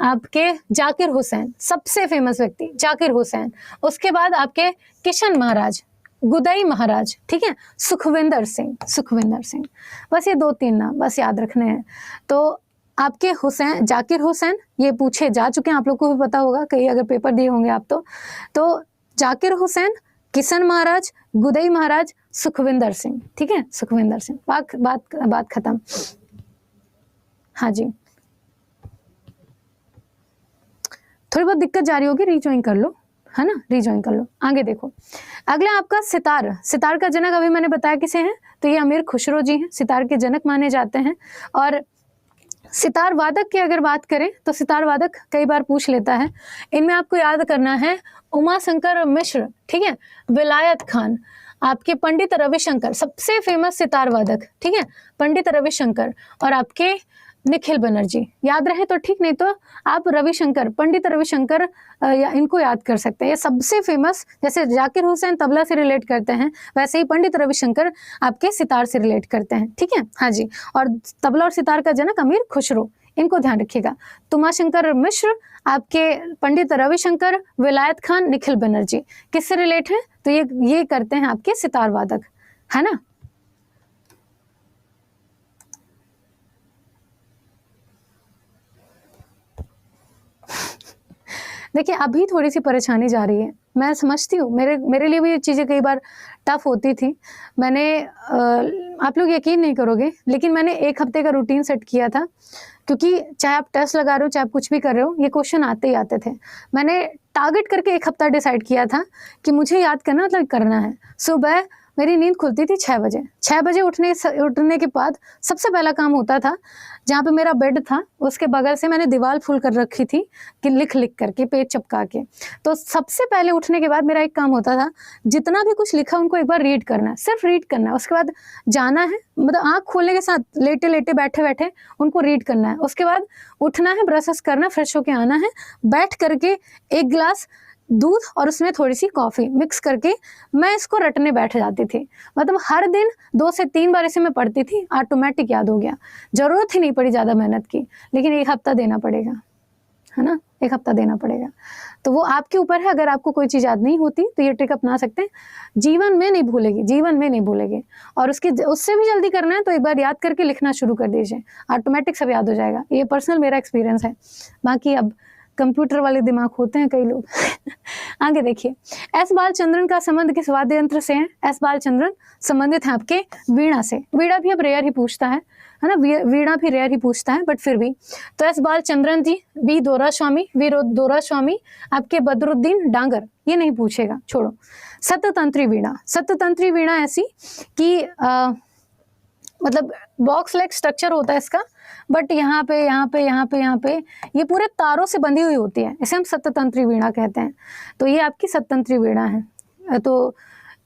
Speaker 1: आपके जाकिर हुसैन, सबसे फेमस व्यक्ति जाकिर हुसैन। उसके बाद आपके किशन महाराज, गुदई महाराज। ठीक है, सुखविंदर सिंह, सुखविंदर सिंह। बस ये दो तीन नाम बस याद रखने हैं। तो आपके हुसैन, जाकिर हुसैन, ये पूछे जा चुके हैं, आप लोग को भी पता होगा, कहीं अगर पेपर दिए होंगे आप तो जाकिर हुसैन, किशन महाराज, गुदई महाराज, सुखविंदर सिंह। ठीक है, सुखविंदर सिंह। बात खत्म। हाँ जी, थोड़ी बहुत दिक्कत जा रही होगी, रीजॉइन कर लो, है ना, रीज्वाइन कर लो। आगे देखो, अगला आपका सितार। सितार का जनक अभी मैंने बताया किसे हैं, तो ये अमीर खुसरो जी हैं, सितार के जनक माने जाते हैं। और सितार वादक की अगर बात करें तो सितार वादक कई बार पूछ लेता है, इनमें आपको याद करना है उमा शंकर मिश्र, ठीक है, विलायत खान, आपके पंडित रविशंकर, सबसे फेमस सितार वादक, ठीक है, पंडित रविशंकर, और आपके निखिल बनर्जी। याद रहे तो ठीक, नहीं तो आप रविशंकर, पंडित रविशंकर या इनको याद कर सकते हैं। ये सबसे फेमस, जैसे जाकिर हुसैन तबला से रिलेट करते हैं, वैसे ही पंडित रविशंकर आपके सितार से रिलेट करते हैं, ठीक है, हाँ जी। और तबला और सितार का जनक अमीर खुसरो, इनको ध्यान रखिएगा। तुमाशंकर मिश्र, आपके पंडित रविशंकर, विलायत खान, निखिल बनर्जी, किससे रिलेट है, तो ये करते हैं आपके सितार वादक, है ना। देखिए अभी थोड़ी सी परेशानी जा रही है, मैं समझती हूँ, मेरे लिए भी ये चीज़ें कई बार टफ होती थी। मैंने आप लोग यकीन नहीं करोगे, लेकिन मैंने 1 हफ्ते का रूटीन सेट किया था, क्योंकि चाहे आप टेस्ट लगा रहे हो, चाहे आप कुछ भी कर रहे हो, ये क्वेश्चन आते ही आते थे। मैंने टारगेट करके 1 हफ्ता डिसाइड किया था कि मुझे याद करना, मतलब करना है। सुबह मेरी नींद खुलती थी 6 बजे। 6 बजे उठने के बाद सबसे पहला काम होता था, जहाँ पे मेरा बेड था उसके बगल से मैंने दीवार फुल कर रखी थी कि लिख करके, पेज चिपका के। तो सबसे पहले उठने के बाद मेरा एक काम होता था, जितना भी कुछ लिखा उनको एक बार रीड करना है, सिर्फ रीड करना है। उसके बाद जाना है, मतलब आँख खोलने के साथ लेटे लेटे बैठे बैठे उनको रीड करना है। उसके बाद उठना है, ब्रश करना, फ्रेश होके आना है, बैठ करके 1 गिलास दूध और उसमें थोड़ी सी कॉफ़ी मिक्स करके मैं इसको रटने बैठ जाती थी। मतलब हर दिन 2 से 3 बार इसे मैं पढ़ती थी, ऑटोमेटिक याद हो गया, ज़रूरत ही नहीं पड़ी ज़्यादा मेहनत की। लेकिन 1 हफ्ता देना पड़ेगा, है ना, 1 हफ्ता देना पड़ेगा। तो वो आपके ऊपर है, अगर आपको कोई चीज़ याद नहीं होती तो ये ट्रिक अपना सकते हैं, जीवन में नहीं भूलेगी, जीवन में नहीं भूलेगी। और उससे भी जल्दी करना है तो एक बार याद करके लिखना शुरू कर दीजिए, ऑटोमेटिक सब याद हो जाएगा। ये पर्सनल मेरा एक्सपीरियंस है, बाकी अब कंप्यूटर वाले दिमाग होते हैं कई लोग। आगे देखिए, एस बालचंद्रन का संबंध किस वाद्य यंत्र से है। एस बालचंद्रन संबंधित है आपके वीणा से। वीणा भी अब रेयर ही पूछता है ना, वीणा भी रेयर ही पूछता है, बट फिर भी। तो एस बालचंद्रन जी, वी दोरा स्वामी, आपके बदरुद्दीन डांगर, ये नहीं पूछेगा, छोड़ो। सततंत्री वीणा, सततंत्री वीणा ऐसी कि मतलब बॉक्स लाइक स्ट्रक्चर होता है इसका, बट यहाँ पे ये पूरे तारों से बंधी हुई होती है, इसे हम सततंत्री वीणा कहते हैं। तो ये आपकी सततंत्री वीणा है। तो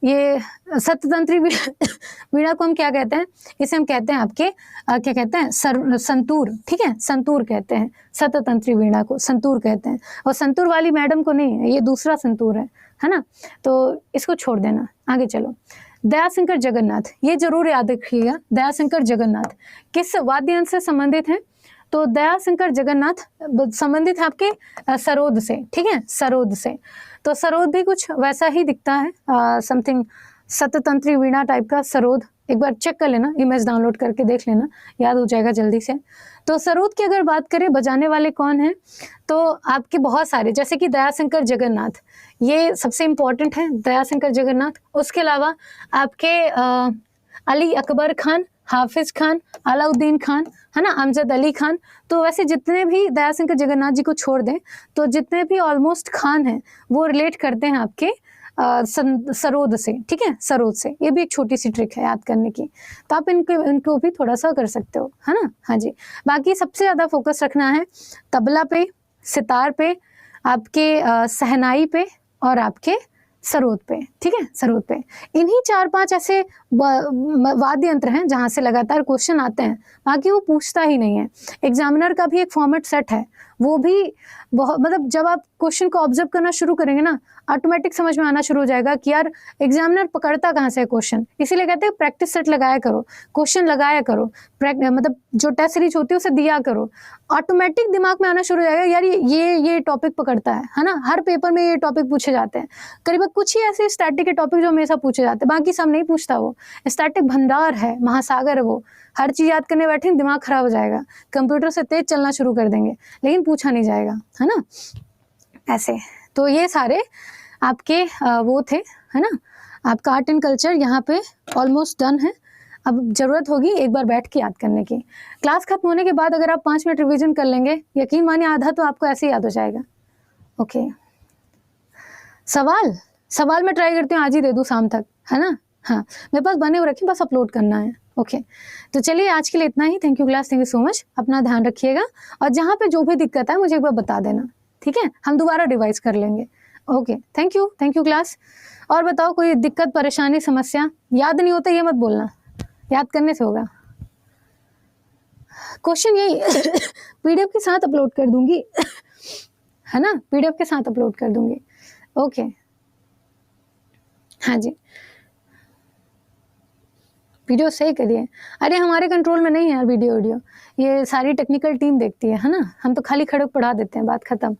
Speaker 1: ये सततंत्री वीणा को हम क्या कहते हैं, इसे हम कहते हैं आपके क्या कहते हैं, संतूर, ठीक है, संतूर कहते हैं। सततंत्री वीणा को संतूर कहते हैं, और संतूर वाली मैडम को नहीं है, ये दूसरा संतूर है ना। तो इसको छोड़ देना, आगे चलो। दयाशंकर जगन्नाथ, ये जरूर याद रखिएगा, दयाशंकर जगन्नाथ किस वाद्य यंत्र से संबंधित हैं, तो दयाशंकर जगन्नाथ संबंधित है आपके सरोद से, ठीक है, सरोद से। तो सरोद भी कुछ वैसा ही दिखता है, समथिंग सततंत्री वीणा टाइप का सरोद। एक बार चेक कर लेना, इमेज डाउनलोड करके देख लेना, याद हो जाएगा जल्दी से। तो सरोद की अगर बात करें, बजाने वाले कौन हैं, तो आपके बहुत सारे, जैसे कि दयाशंकर जगन्नाथ, ये सबसे इम्पोर्टेंट है, दयाशंकर जगन्नाथ। उसके अलावा आपके अली अकबर खान, हाफिज खान, अलाउद्दीन खान, है ना, अमजद अली खान। तो वैसे जितने भी दयाशंकर जगन्नाथ जी को छोड़ दें तो जितने भी ऑलमोस्ट खान हैं वो रिलेट करते हैं आपके सरोद से, ठीक है, सरोद से। ये भी एक छोटी सी ट्रिक है याद करने की, तो आप इनको भी थोड़ा सा कर सकते हो, है ना, हाँ जी। बाकी सबसे ज़्यादा फोकस रखना है तबला पे, सितार पे, आपके सहनाई पे और आपके सरोद पे, ठीक है, सरोद पे। इन्हीं 4-5 ऐसे वाद्य यंत्र हैं जहाँ से लगातार क्वेश्चन आते हैं, बाकी वो पूछता ही नहीं है। एग्जामिनर का भी एक फॉर्मेट सेट है, वो भी बहुत, मतलब जब आप क्वेश्चन को ऑब्जर्व करना शुरू करेंगे ना, ऑटोमेटिक समझ में आना शुरू हो जाएगा कि यार एग्जामिनर पकड़ता कहाँ से है क्वेश्चन। इसीलिए कहते हैं प्रैक्टिस सेट लगाया करो, क्वेश्चन लगाया करो, मतलब जो टेस्ट सीरीज होती है उसे दिया करो, ऑटोमेटिक दिमाग में आना शुरू हो जाएगा, यार ये टॉपिक पकड़ता है ना। हर पेपर में ये टॉपिक पूछे जाते हैं, करीबन कुछ ही ऐसे स्टैटिक के टॉपिक जो हमेशा पूछे जाते हैं, बाकी सब नहीं पूछता। वो स्टैटिक भंडार है, महासागर है, वो हर चीज़ याद करने बैठे दिमाग खराब हो जाएगा, कंप्यूटर से तेज चलना शुरू कर देंगे, लेकिन पूछा नहीं जाएगा, है ना, ऐसे। तो ये सारे आपके वो थे, है ना, आपका आर्ट एंड कल्चर यहाँ पे ऑलमोस्ट डन है। अब ज़रूरत होगी एक बार बैठ के याद करने की। क्लास खत्म होने के बाद अगर आप 5 मिनट रिवीजन कर लेंगे, यकीन मानिए आधा तो आपको ऐसे ही याद हो जाएगा। ओके, सवाल सवाल मैं ट्राई करती हूँ आज ही दे दूँ शाम तक, है ना। हाँ, मेरे पास बने हुए रखे, बस अपलोड करना है। ओके, तो चलिए आज के लिए इतना ही। Thank you class, thank you so much. अपना ध्यान रखिएगा और जहाँ पे जो भी दिक्कत है मुझे एक बार बता देना, ठीक है, हम दोबारा रिवाइज कर लेंगे। Okay, thank you class. और बताओ कोई दिक्कत, परेशानी, समस्या? याद नहीं होता ये मत बोलना, याद करने से होगा। क्वेश्चन यही पीडीएफ के साथ अपलोड कर दूंगी है ना, पीडीएफ के साथ अपलोड कर दूंगी। ओके, हाँ जी, वीडियो सही करिए। अरे हमारे कंट्रोल में नहीं है यार वीडियो, ये सारी टेक्निकल टीम देखती है ना, हम तो खाली खड़े पढ़ा देते हैं, बात खत्म।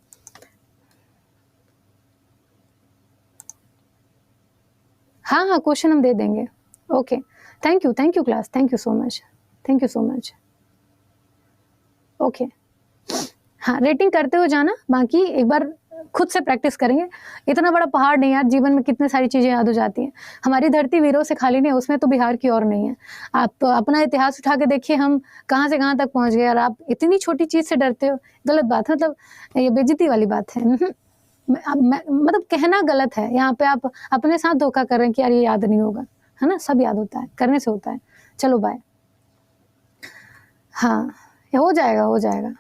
Speaker 1: हाँ, क्वेश्चन हम दे देंगे। Okay, thank you class, thank you so much. Okay, हाँ, रेटिंग करते हो जाना, बाकी एक बार खुद से प्रैक्टिस करेंगे। इतना बड़ा पहाड़ नहीं यार, जीवन में कितने सारी चीज़ें याद हो जाती हैं। हमारी धरती वीरों से खाली नहीं है, उसमें तो बिहार की और नहीं है। आप अपना इतिहास उठा के देखिए, हम कहाँ से कहाँ तक पहुँच गए और आप इतनी छोटी चीज़ से डरते हो। गलत बात है, मतलब ये बेइज्जती वाली बात है। मतलब कहना गलत है, यहाँ पे आप अपने साथ धोखा कर रहे हैं कि यार ये याद नहीं होगा, है ना। सब याद होता है, करने से होता है। चलो बाय। हाँ, हो जाएगा।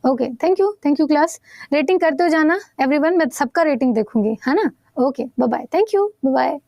Speaker 1: Okay, thank you class. Rating करते हो जाना एवरीवन, मैं सबका रेटिंग देखूंगी, है ना। Okay, bye bye, thank you, bye bye.